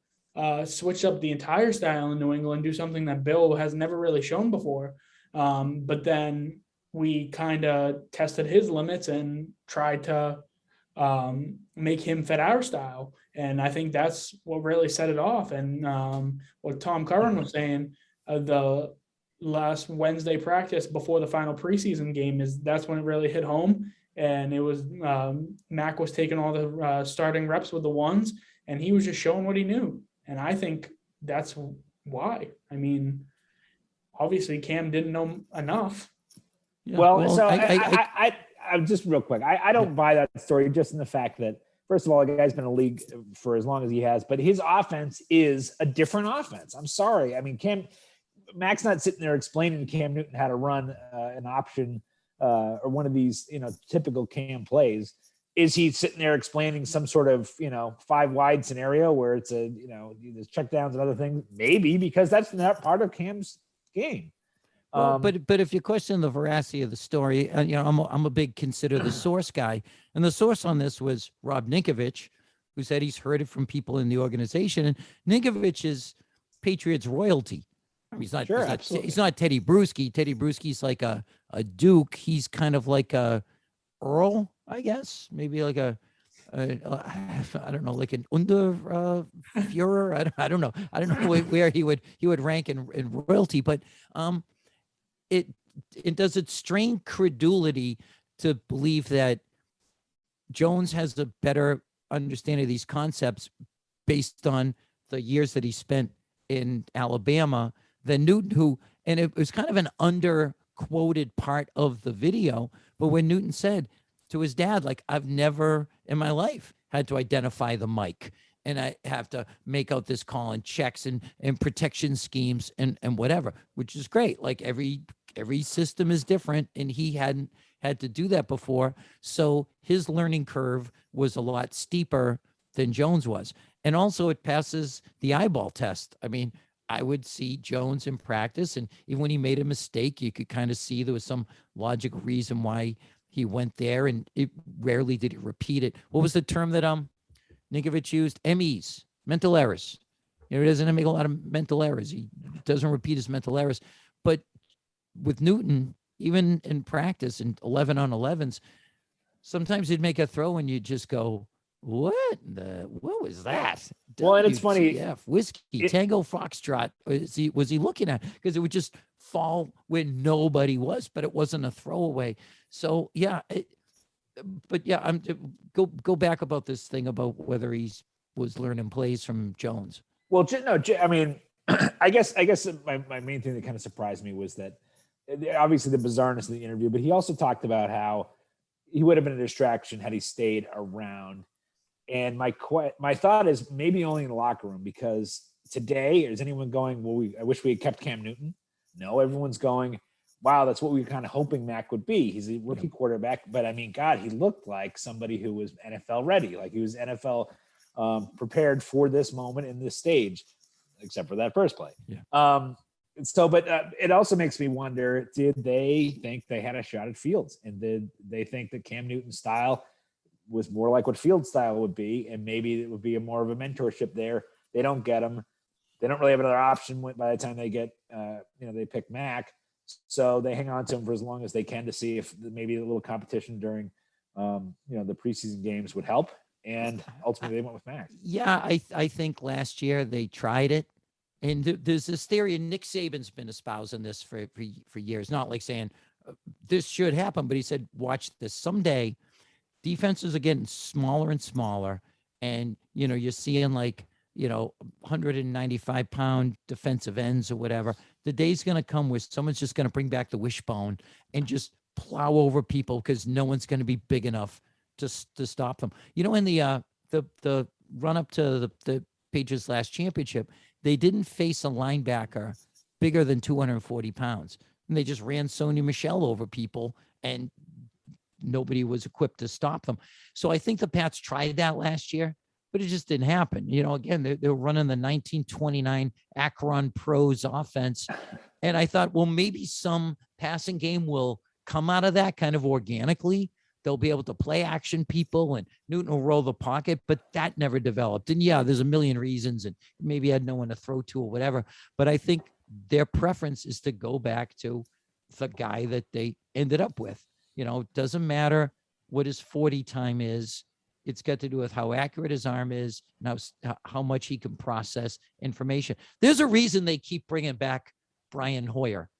B: switch up the entire style in New England, do something that Bill has never really shown before. But then we kind of tested his limits and tried to make him fit our style. And I think that's what really set it off. And what Tom Curran was saying, the last Wednesday practice before the final preseason game, that's when it really hit home. And it was Mac was taking all the starting reps with the ones, and he was just showing what he knew. And I think that's why. I mean, obviously Cam didn't know enough.
A: Yeah,
C: Well, so
A: I
C: I'm just real quick. I don't buy that story just in the fact that, first of all, the guy's been in the league for as long as he has, but his offense is a different offense. I'm sorry. I mean, Mac's not sitting there explaining to Cam Newton how to run an option or one of these, typical Cam plays. Is he sitting there explaining some sort of, 5 wide scenario where it's there's check downs and other things? Maybe, because that's not part of Cam's game.
A: Well, but if you question the veracity of the story, I'm a big consider the source guy, and the source on this was Rob Ninkovich, who said he's heard it from people in the organization, and Ninkovich is Patriots royalty. I mean, he's not Teddy Bruschi. Teddy Bruschi's like a Duke. He's kind of like a Earl, I guess, maybe like I don't know, like an Führer. I don't know. I don't know where he would rank in royalty, but it does it strain credulity to believe that Jones has a better understanding of these concepts based on the years that he spent in Alabama than Newton, who, and it was kind of an under quoted part of the video, but when Newton said to his dad, like, I've never in my life had to identify the mic, and I have to make out this call and checks and protection schemes and whatever, which is great. Like every system is different, and he hadn't had to do that before. So his learning curve was a lot steeper than Jones was. And also it passes the eyeball test. I mean, I would see Jones in practice, and even when he made a mistake, you could kind of see there was some logical reason why he went there, and it rarely did he repeat it. What was the term that Ninkovich used? MEs, mental errors. He doesn't make a lot of mental errors. He doesn't repeat his mental errors. But with Newton, even in practice in 11 on 11s, sometimes he'd make a throw and you'd just go, what was that?
C: Well, and it's funny.
A: Yeah, whiskey, Tango Foxtrot. Was he looking at? Because it would just fall when nobody was, but it wasn't a throwaway. So yeah, I'm go back about this thing about whether he was learning plays from Jones.
C: Well, no, I mean, I guess my main thing that kind of surprised me was that obviously the bizarreness of the interview, but he also talked about how he would have been a distraction had he stayed around. And my thought is maybe only in the locker room, because today, is anyone going, well, I wish we had kept Cam Newton? No, everyone's going, wow, that's what we were kind of hoping Mac would be. He's a rookie quarterback, but I mean, God, he looked like somebody who was NFL ready, like he was NFL prepared for this moment in this stage, except for that first play.
A: Yeah.
C: But it also makes me wonder, did they think they had a shot at Fields? And did they think that Cam Newton's style was more like what Fields' style would be? And maybe it would be more of a mentorship there. They don't get him. They don't really have another option by the time they get, they pick Mac. So they hang on to him for as long as they can to see if maybe a little competition during, the preseason games would help. And ultimately they went with Mac.
A: Yeah, I think last year they tried it. And there's this theory, and Nick Saban's been espousing this for years, not like saying this should happen, but he said, watch this. Someday defenses are getting smaller and smaller. And, you're seeing 195-pound defensive ends or whatever. The day's going to come where someone's just going to bring back the wishbone and just plow over people because no one's going to be big enough to stop them. In the run up to the Patriots last championship, they didn't face a linebacker bigger than 240 pounds. And they just ran Sony Michel over people, and nobody was equipped to stop them. So I think the Pats tried that last year, but it just didn't happen. Again, they were running the 1929 Akron Pros offense. And I thought, well, maybe some passing game will come out of that kind of organically. They'll be able to play action people, and Newton will roll the pocket, but that never developed. And yeah, there's a million reasons, and maybe had no one to throw to or whatever. But I think their preference is to go back to the guy that they ended up with. It doesn't matter what his 40 time is. It's got to do with how accurate his arm is and how much he can process information. There's a reason they keep bringing back Brian Hoyer,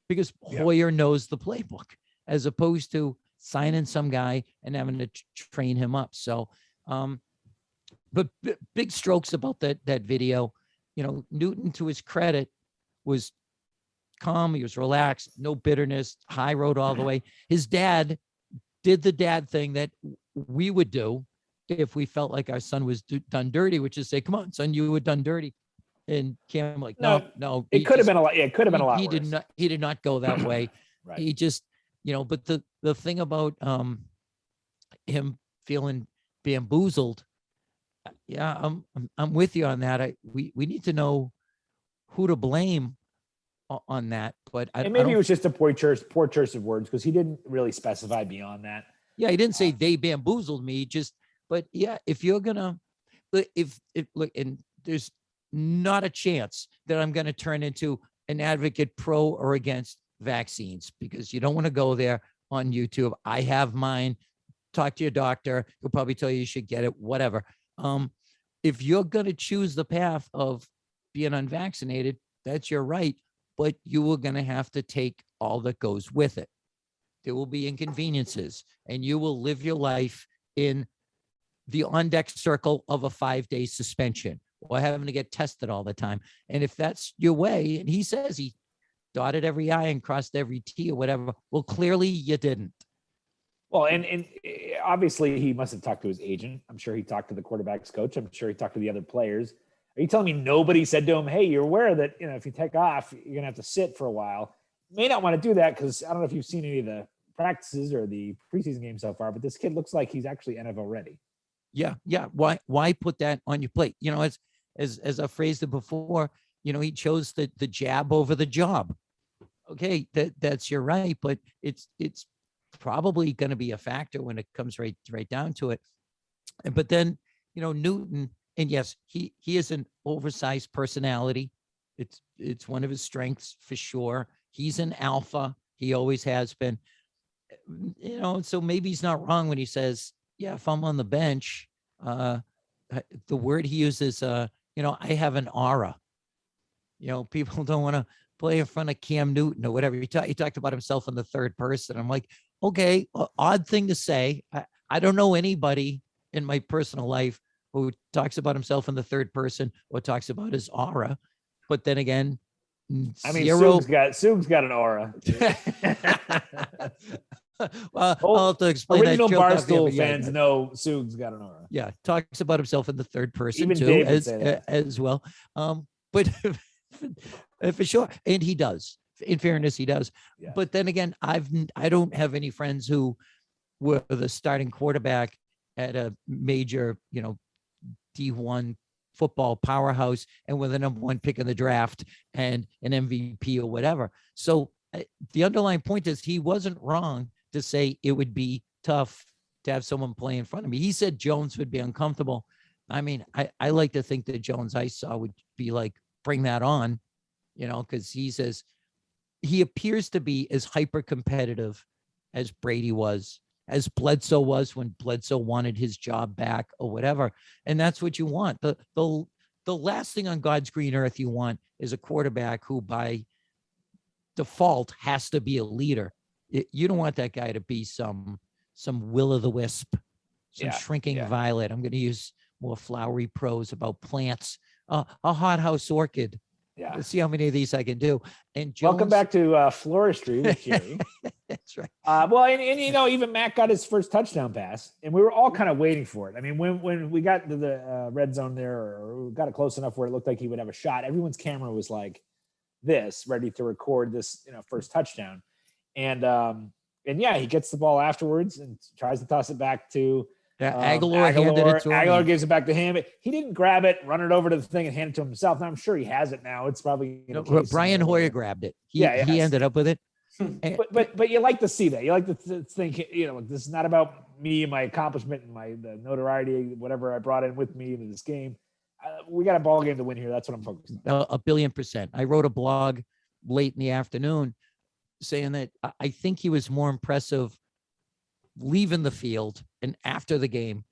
A: because Hoyer knows the playbook, as opposed to signing some guy and having to train him up. So, but big strokes about that video. Newton, to his credit, was calm. He was relaxed, no bitterness, high road all the way. His dad did the dad thing that we would do if we felt like our son was done dirty, which is say, come on, son, you were done dirty. And Cam like, no.
C: It could have been a lot. Yeah, it could have been a lot worse.
A: He did not go that way.
C: Right.
A: He just, but the thing about him feeling bamboozled, yeah, I'm with you on that. We need to know who to blame on that, but
C: maybe it was just a poor choice of words, because he didn't really specify beyond that.
A: Yeah, he didn't say they bamboozled me, but yeah, if you're gonna, if look, and there's not a chance that I'm gonna turn into an advocate pro or against vaccines, because you don't want to go there on YouTube. I have mine. Talk to your doctor. He'll probably tell you should get it, whatever. If you're gonna choose the path of being unvaccinated, that's your right, but you are gonna have to take all that goes with it. There will be inconveniences, and you will live your life in the on-deck circle of a 5-day suspension or having to get tested all the time. And if that's your way, and he says he dotted every I and crossed every T or whatever, well, clearly you didn't.
C: Well, and obviously he must have talked to his agent. I'm sure he talked to the quarterback's coach. I'm sure he talked to the other players. Are you telling me nobody said to him, hey, you're aware that, if you take off, you're going to have to sit for a while? May not want to do that, because I don't know if you've seen any of the practices or the preseason game so far, but this kid looks like he's actually NFL ready.
A: Yeah. Why put that on your plate? As I phrased it before, he chose the jab over the job. Okay, that's your right, but it's probably going to be a factor when it comes right down to it. But then, Newton, and yes, he is an oversized personality. It's one of his strengths for sure. He's an alpha. He always has been. So maybe he's not wrong when he says, yeah, if I'm on the bench, the word he uses, I have an aura. People don't want to play in front of Cam Newton or whatever. He talked about himself in the third person. I'm like, okay, odd thing to say. I don't know anybody in my personal life who talks about himself in the third person or talks about his aura. But then again,
C: Soog's got an aura.
A: I'll have to explain
C: original
A: that joke.
C: Barstool fans know Soog's got an aura.
A: Yeah, talks about himself in the third person
C: Even
A: too,
C: Dave
A: as well. But for sure, and he does. In fairness, he does.
C: Yeah.
A: But then again, I don't have any friends who were the starting quarterback at a major, D1 football powerhouse and were the number one pick in the draft and an MVP or whatever. So the underlying point is he wasn't wrong to say it would be tough to have someone play in front of me. He said Jones would be uncomfortable. I mean, I like to think that Jones I saw would be like, bring that on, because he appears to be as hyper competitive as Brady was, as Bledsoe was when Bledsoe wanted his job back or whatever. And that's what you want. The last thing on God's green earth you want is a quarterback who by default has to be a leader. You don't want that guy to be some will-o'-the-wisp, some shrinking violet. I'm going to use more flowery prose about plants. A hothouse orchid.
C: Yeah.
A: Let's see how many of these I can do. And Jones,
C: welcome back to floristry with Jerry.
A: That's right.
C: Well, and even Matt got his first touchdown pass, and we were all kind of waiting for it. I mean, when we got to the red zone there, or got it close enough where it looked like he would have a shot, everyone's camera was like this, ready to record this, first touchdown. And yeah, he gets the ball afterwards and tries to toss it back to
A: Aguilar handed it to him.
C: Aguilar gives it back to him. He didn't grab it, run it over to the thing, and hand it to himself. Now I'm sure he has it now. It's probably
A: Brian Hoyer grabbed it. He ended up with it.
C: But you like to see that. You like to think, this is not about me and my accomplishment and the notoriety, whatever I brought in with me into this game. We got a ball game to win here. That's what I'm focused on. 1,000,000,000%. I wrote a blog late in the afternoon saying that I think he was more impressive leaving the field and after the game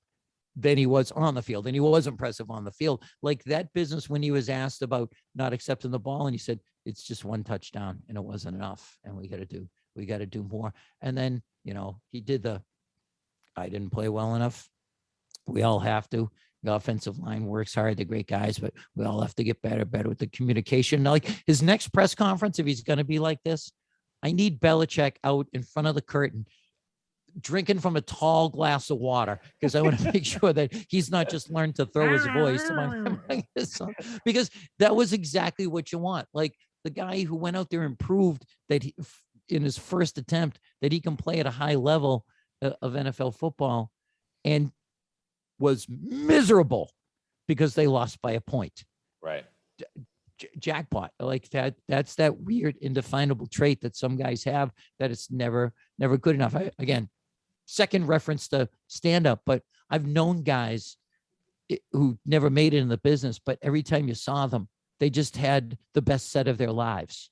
C: than he was on the field. And he was impressive on the field. Like that business when he was asked about not accepting the ball and he said, it's just one touchdown and it wasn't enough. And we got to do more. And then, he did I didn't play well enough. We all have to.
A: The offensive line works hard. They're great guys, but we all have to get better with the communication. Now, like his next press conference, if he's going to be like this, I need Belichick out in front of the curtain, drinking from a tall glass of water, because I want to make sure that he's not just learned to throw his voice because that was exactly what you want. Like the guy who went out there and proved that in his first attempt that he can play at a high level of NFL football, and was miserable because they lost by a point.
C: Right.
A: Jackpot. Like that. That's that weird indefinable trait that some guys have, that it's never good enough. Again, second reference to stand up, but I've known guys who never made it in the business, but every time you saw them, they just had the best set of their lives.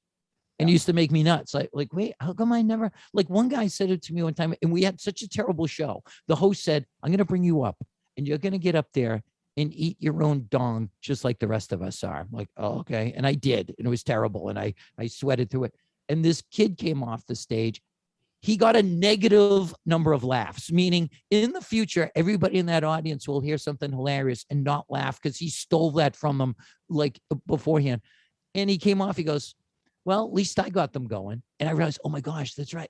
A: And it used to make me nuts. Like, wait, how come I never, like one guy said it to me one time, and we had such a terrible show. The host said, I'm going to bring you up and you're going to get up there and eat your own dong, just like the rest of us are. I'm like, oh, okay. And I did, and it was terrible. And I sweated through it. And this kid came off the stage. He got a negative number of laughs, meaning in the future, everybody in that audience will hear something hilarious and not laugh because he stole that from them like beforehand. And he came off, he goes, well, at least I got them going. And I realized, oh my gosh, that's right.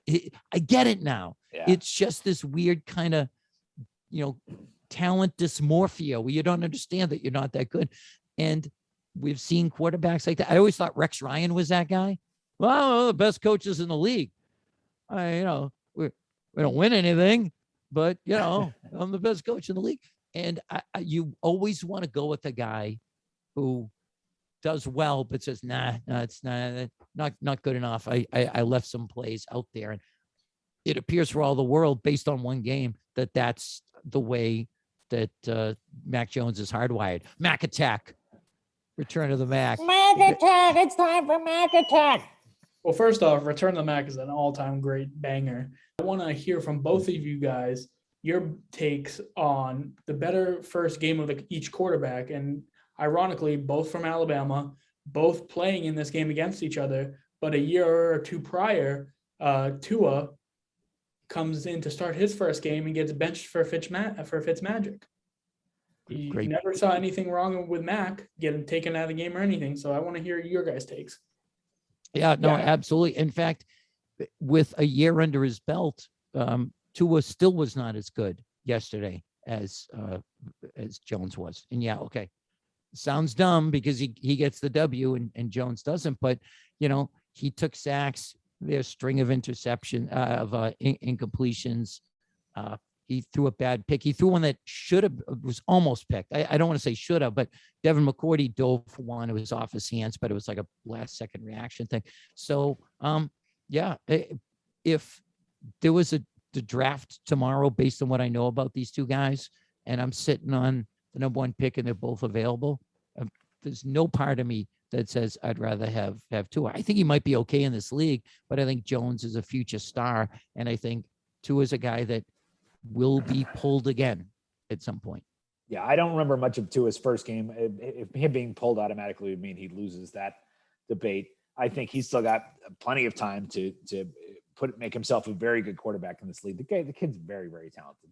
A: I get it now. Yeah. It's just this weird kind of, talent dysmorphia where you don't understand that you're not that good. And we've seen quarterbacks like that. I always thought Rex Ryan was that guy. Well, the best coaches in the league. We don't win anything, but I'm the best coach in the league. And you always want to go with a guy who does well, but says, nah, it's not good enough. I left some plays out there, and it appears for all the world based on one game that that's the way that Mac Jones is hardwired. Mac attack. Return of the Mac.
C: Mac attack. It's time for Mac attack.
B: Well, first off, Return of the Mac is an all-time great banger. I want to hear from both of you guys your takes on the better first game of each quarterback. And ironically, both from Alabama, both playing in this game against each other. But a year or two prior, Tua comes in to start his first game and gets benched for Fitzmagic. He never saw anything wrong with Mac getting taken out of the game or anything. So I want to hear your guys' takes.
A: Yeah, no, absolutely. In fact, with a year under his belt, Tua still was not as good yesterday as Jones was. And sounds dumb because he gets the W and Jones doesn't, but he took sacks, their string of incompletions. He threw a bad pick. He threw one that was almost picked. I don't want to say should have, but Devin McCourty dove for one. It was off his hands, but it was like a last second reaction thing. So, if there was the draft tomorrow, based on what I know about these two guys, and I'm sitting on the number one pick and they're both available, there's no part of me that says I'd rather have Tua. I think he might be okay in this league, but I think Jones is a future star, and I think Tua is a guy that will be pulled again at some point.
C: Yeah, I don't remember much of Tua's first game. If him being pulled automatically would mean he loses that debate. I think he's still got plenty of time to make himself a very good quarterback in this league. The kid's very, very talented.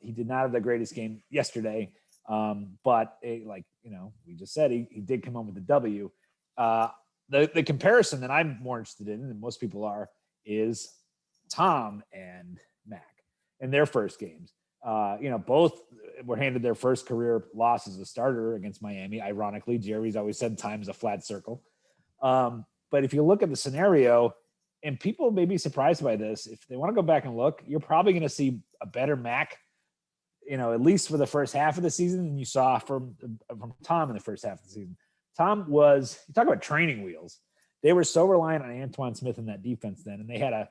C: He did not have the greatest game yesterday, but we just said, he did come home with the W. The comparison that I'm more interested in, and most people are, is Tom and Mac in their first games. Both were handed their first career loss as a starter against Miami. Ironically, Jerry's always said time's a flat circle. But if you look at the scenario, and people may be surprised by this, if they want to go back and look, you're probably going to see a better Mac, at least for the first half of the season than you saw from Tom in the first half of the season. Tom was, you talk about training wheels. They were so reliant on Antoine Smith in that defense then, and they had a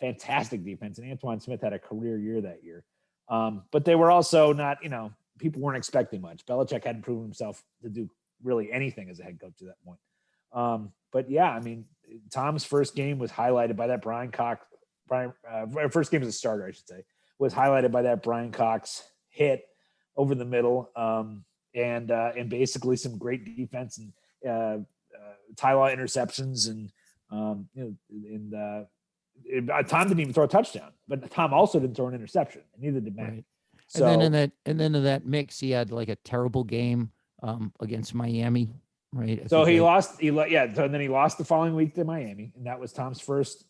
C: fantastic defense, and Antoine Smith had a career year that year. But they were also not, people weren't expecting much. Belichick hadn't proven himself to do really anything as a head coach at that point. Tom's first game was highlighted by that first game as a starter, I should say, was highlighted by that Brian Cox hit over the middle, and basically some great defense and Ty-Law interceptions, and Tom didn't even throw a touchdown, but Tom also didn't throw an interception, and neither did Mac.
A: Right.
C: So
A: and then in that mix, he had like a terrible game against Miami, right? I
C: so
A: think
C: he
A: they-
C: lost. So then he lost the following week to Miami, and that was Tom's first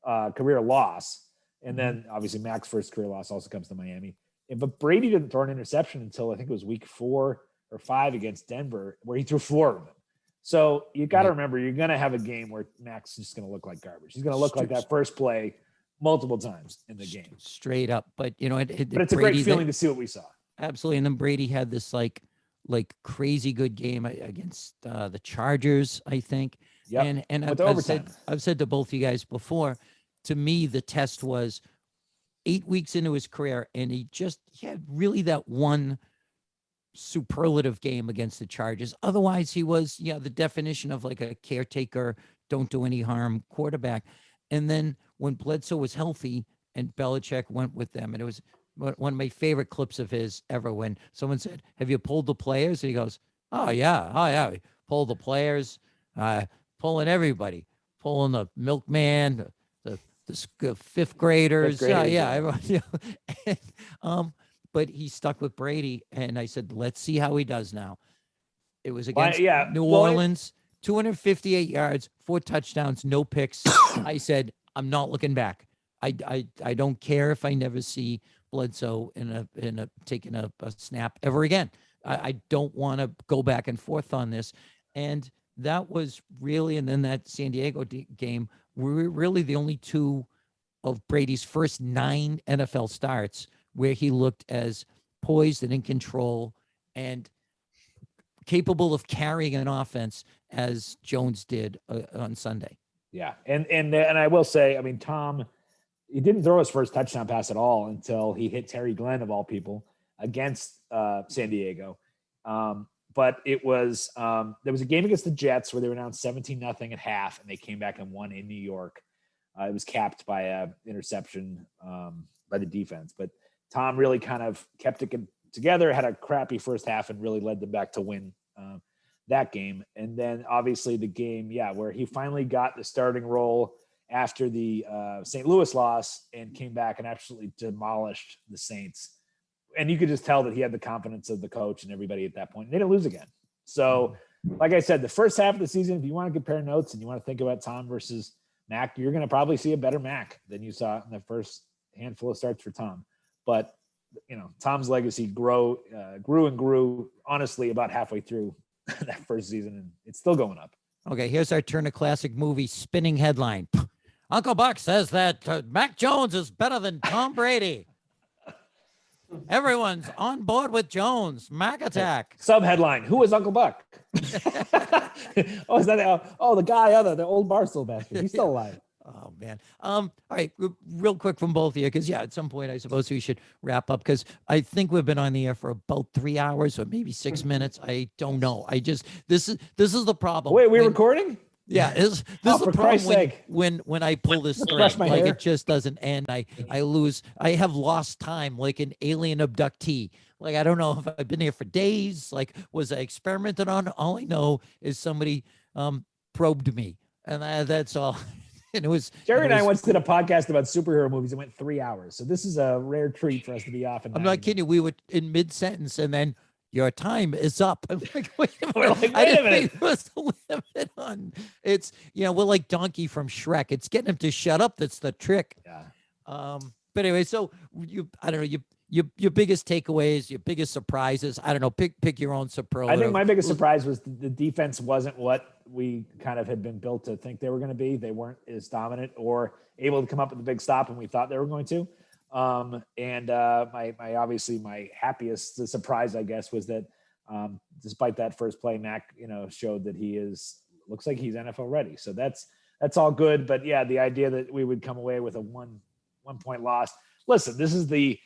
C: career loss. And then obviously Mac's first career loss also comes to Miami. But Brady didn't throw an interception until I think it was week 4 or 5 against Denver, where he threw 4 of them. So you got to
A: Right.
C: remember, you're going to have a game where Mac's just going to look like garbage. He's going to look like that first play multiple times in the game.
A: straight up. But you know,
C: But it's
A: Brady,
C: a great feeling to see what we saw.
A: Absolutely. And then Brady had this like crazy good game against the Chargers, I think.
C: Yep.
A: And
C: With
A: I've said to both you guys before, to me, the test was 8 weeks into his career, and he had really that one superlative game against the Chargers. Otherwise, he was, the definition of like a caretaker, don't do any harm quarterback. And then when Bledsoe was healthy and Belichick went with them, and it was one of my favorite clips of his ever, when someone said, "Have you pulled the players?" And he goes, oh yeah, we pulled the players, pulling everybody, pulling the milkman, the fifth graders. Everyone, and, but he stuck with Brady, and I said, let's see how he does now. It was against New Orleans, 258 yards, 4 touchdowns, no picks. I said, I'm not looking back. I don't care if I never see Bledsoe taking a snap ever again. I don't want to go back and forth on this. And that was really, and then that San Diego game, we were really the only 2 of Brady's first 9 NFL starts where he looked as poised and in control and capable of carrying an offense as Jones did on Sunday.
C: Yeah. And I will say, I mean, Tom, he didn't throw his first touchdown pass at all until he hit Terry Glenn, of all people, against San Diego. But it was, there was a game against the Jets where they were down 17-0 at half, and they came back and won in New York. It was capped by a interception by the defense, but Tom really kind of kept it together, had a crappy first half, and really led them back to win that game. And then obviously the game, where he finally got the starting role after the St. Louis loss and came back and absolutely demolished the Saints. And you could just tell that he had the confidence of the coach and everybody at that point. And they didn't lose again. So, like I said, the first half of the season, if you want to compare notes and you want to think about Tom versus Mac, you're going to probably see a better Mac than you saw in the first handful of starts for Tom. But, Tom's legacy grew and grew, honestly, about halfway through that first season, and it's still going up.
A: Okay, here's our Turner Classic Movie spinning headline. Uncle Buck says that Mac Jones is better than Tom Brady. Everyone's on board with Jones. Mac attack.
C: Subheadline: Who is Uncle Buck? Is that the guy, the old Barstool bastard? He's still alive.
A: Oh man. All right, real quick from both of you, because at some point I suppose we should wrap up, because I think we've been on the air for about 3 hours or maybe 6 minutes. I don't know. This is the problem.
C: Wait, we're recording?
A: Yeah, this is the problem when I pull this thread, like
C: hair.
A: it just doesn't end. I have lost time like an alien abductee. Like, I don't know if I've been here for days. Like, was I experimented on? All I know is somebody probed me, and that's all. And it was
C: Jerry and I once did a podcast about superhero movies. It went 3 hours. So this is a rare treat for us to be off.
A: I'm not kidding you. We were in mid-sentence, and then your time is up. I'm like, wait a minute.
C: We're like,
A: I didn't
C: wait a minute.
A: think there was a limit on. It's, we're like Donkey from Shrek. It's getting him to shut up. That's the trick.
C: Yeah.
A: But anyway, so I don't know, your biggest takeaways, your biggest surprises. I don't know. Pick your own superlative.
C: I think my biggest surprise was the defense wasn't what we kind of had been built to think they were going to be. They weren't as dominant or able to come up with a big stop when we thought they were going to. My happiest surprise, I guess, was that despite that first play, Mac, showed that looks like he's NFL ready. So that's all good. But yeah, the idea that we would come away with a one point loss. Listen, this is the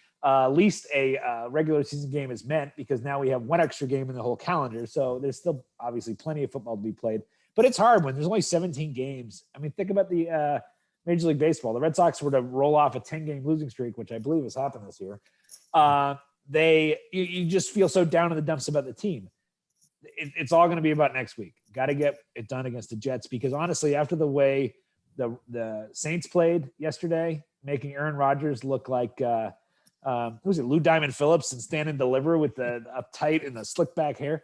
C: least a regular season game is meant, because now we have one extra game in the whole calendar. So there's still obviously plenty of football to be played, but it's hard when there's only 17 games. I mean, think about the Major League Baseball. The Red Sox were to roll off a 10-game losing streak, which I believe has happened this year. You just feel so down in the dumps about the team. It's all going to be about next week. Got to get it done against the Jets, because honestly, after the way the Saints played yesterday, making Aaron Rodgers look like who was it? Lou Diamond Phillips and stand and deliver with the uptight and the slick back hair.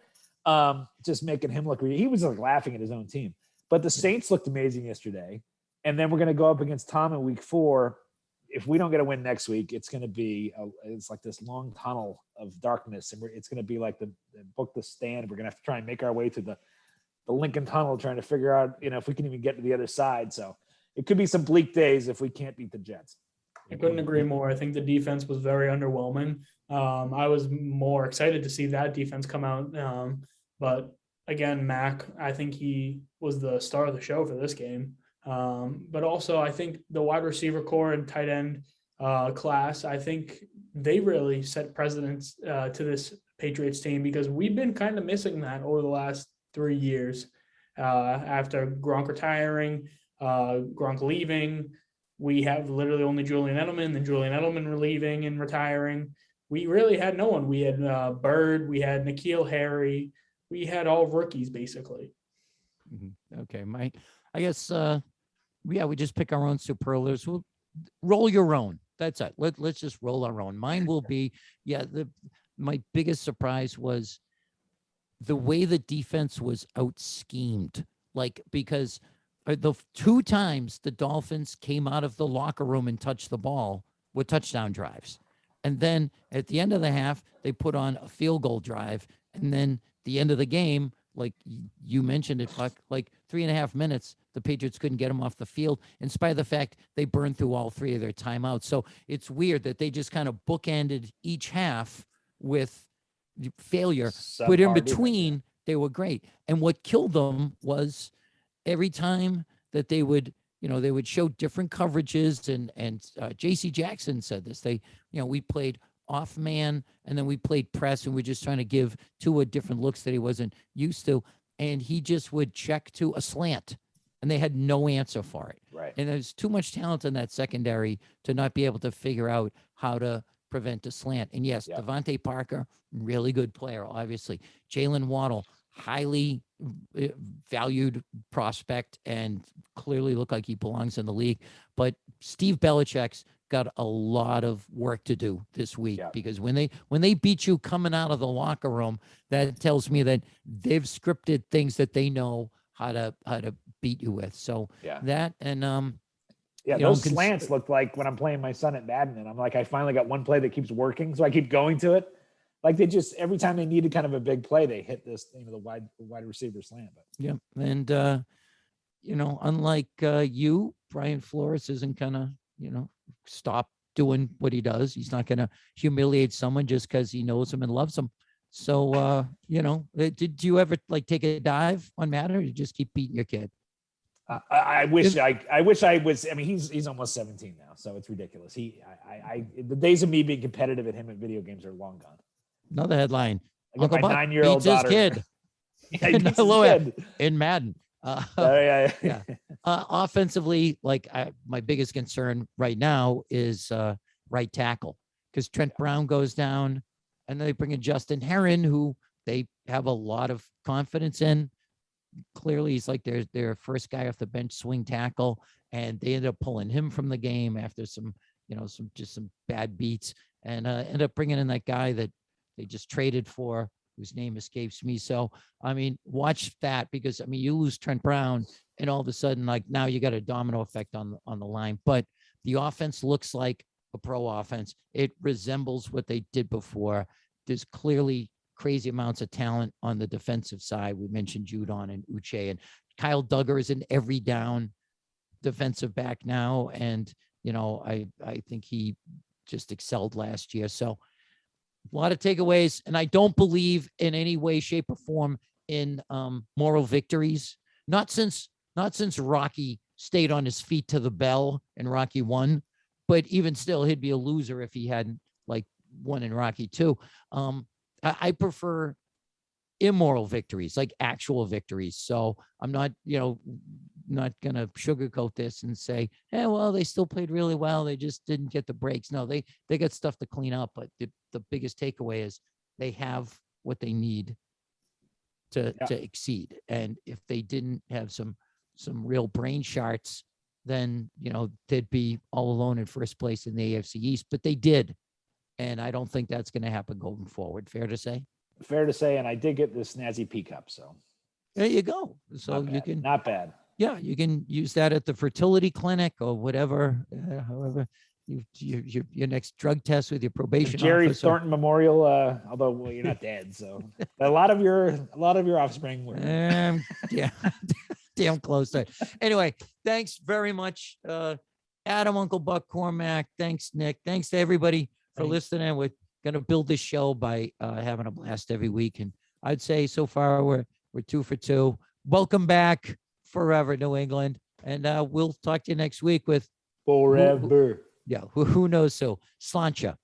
C: Just making him look, he was like laughing at his own team. But the Saints looked amazing yesterday. And then we're going to go up against Tom in week 4. If we don't get a win next week, it's going to be, it's like this long tunnel of darkness. And it's going to be like the book, The Stand. We're going to have to try and make our way to the Lincoln Tunnel, trying to figure out, if we can even get to the other side. So it could be some bleak days if we can't beat the Jets.
B: I couldn't agree more. I think the defense was very underwhelming. I was more excited to see that defense come out. But again, Mac, I think he was the star of the show for this game. But also, I think the wide receiver core and tight end class, I think they really set precedents to this Patriots team, because we've been kind of missing that over the last 3 years. After Gronk retiring, Gronk leaving, we have literally only Julian Edelman, then Julian Edelman leaving and retiring. We really had no one. We had Bird, we had N'Keal Harry, we had all rookies basically.
A: Okay, Mike. I guess, we just pick our own superlatives. We'll roll your own. That's it. Let's just roll our own. Mine will be, my biggest surprise was the way the defense was out schemed. Like, because the 2 times the Dolphins came out of the locker room and touched the ball with touchdown drives. And then at the end of the half, they put on a field goal drive. And then the end of the game, like you mentioned it, Buck, like 3.5 minutes, the Patriots couldn't get them off the field, in spite of the fact they burned through all 3 of their timeouts. So it's weird that they just kind of bookended each half with failure, but in between, they were great. And what killed them was every time that they would, they would show different coverages, and JC Jackson said this. We played off man, and then we played press, and we're just trying to give Tua different looks that he wasn't used to. And he just would check to a slant, and they had no answer for it.
C: Right.
A: And there's too much talent in that secondary to not be able to figure out how to prevent a slant. And yes, Devontae Parker, really good player, obviously. Jalen Waddle, highly valued prospect, and clearly looked like he belongs in the league. But Steve Belichick's got a lot of work to do this week, because when they beat you coming out of the locker room, that tells me that they've scripted things that they know how to beat you with. So that, and
C: those slants look like when I'm playing my son at Madden, and I'm like, I finally got one play that keeps working, so I keep going to it. Like, they just, every time they needed kind of a big play, they hit this, the wide receiver slant. But
A: and unlike you, Brian Flores isn't gonna stop doing what he does. He's not gonna humiliate someone just because he knows them and loves them. So did you ever take a dive on Madden, or you just keep beating your kid?
C: I wish I was. I mean, he's almost 17 now, so it's ridiculous. The days of me being competitive at him at video games are long gone.
A: Another headline:
C: I got my 9-year-old daughter.
A: His kid in Madden. Offensively, my biggest concern right now is right tackle, because Trent Brown goes down, and then they bring in Justin Herron, who they have a lot of confidence in. Clearly, he's like their first guy off the bench swing tackle, and they ended up pulling him from the game after some bad beats, and ended up bringing in that guy that they just traded for, whose name escapes me. So, I mean, watch that, because you lose Trent Brown, and all of a sudden, now you got a domino effect on the line. But the offense looks like a pro offense. It resembles what they did before. There's clearly crazy amounts of talent on the defensive side. We mentioned Judon and Uche, and Kyle Duggar is an every down defensive back now. And, I think he just excelled last year. So a lot of takeaways, and I don't believe in any way, shape, or form in moral victories. Not since Rocky stayed on his feet to the bell and Rocky won, but even still, he'd be a loser if he hadn't won in Rocky 2. I prefer immoral victories, like actual victories. So I'm not going to sugarcoat this and say, well, they still played really well, they just didn't get the breaks. No, they got stuff to clean up. But the biggest takeaway is they have what they need to exceed. And if they didn't have some real brain sharts, then they'd be all alone in first place in the AFC East. But they did, And I don't think that's going to happen going forward. Fair to say?
C: Fair to say. And I did get the snazzy pea cup. So
A: There you go. So
C: not
A: you
C: bad.
A: can,
C: Not bad.
A: yeah, you can use that at the fertility clinic or whatever, however your next drug test with your probation
C: Jerry
A: officer.
C: Thornton Memorial, although well, you're not dead, so a lot of your offspring were.
A: Yeah, damn close to it. Anyway, thanks very much, Adam, Uncle Buck, Cormac. Thanks, Nick. Thanks to everybody for
C: Thanks.
A: listening. We're gonna build this show by having a blast every week, and I'd say so far we're 2 for 2. Welcome back forever, New England, and we'll talk to you next week with
C: Forever.
A: yeah, who knows? So, Slancha.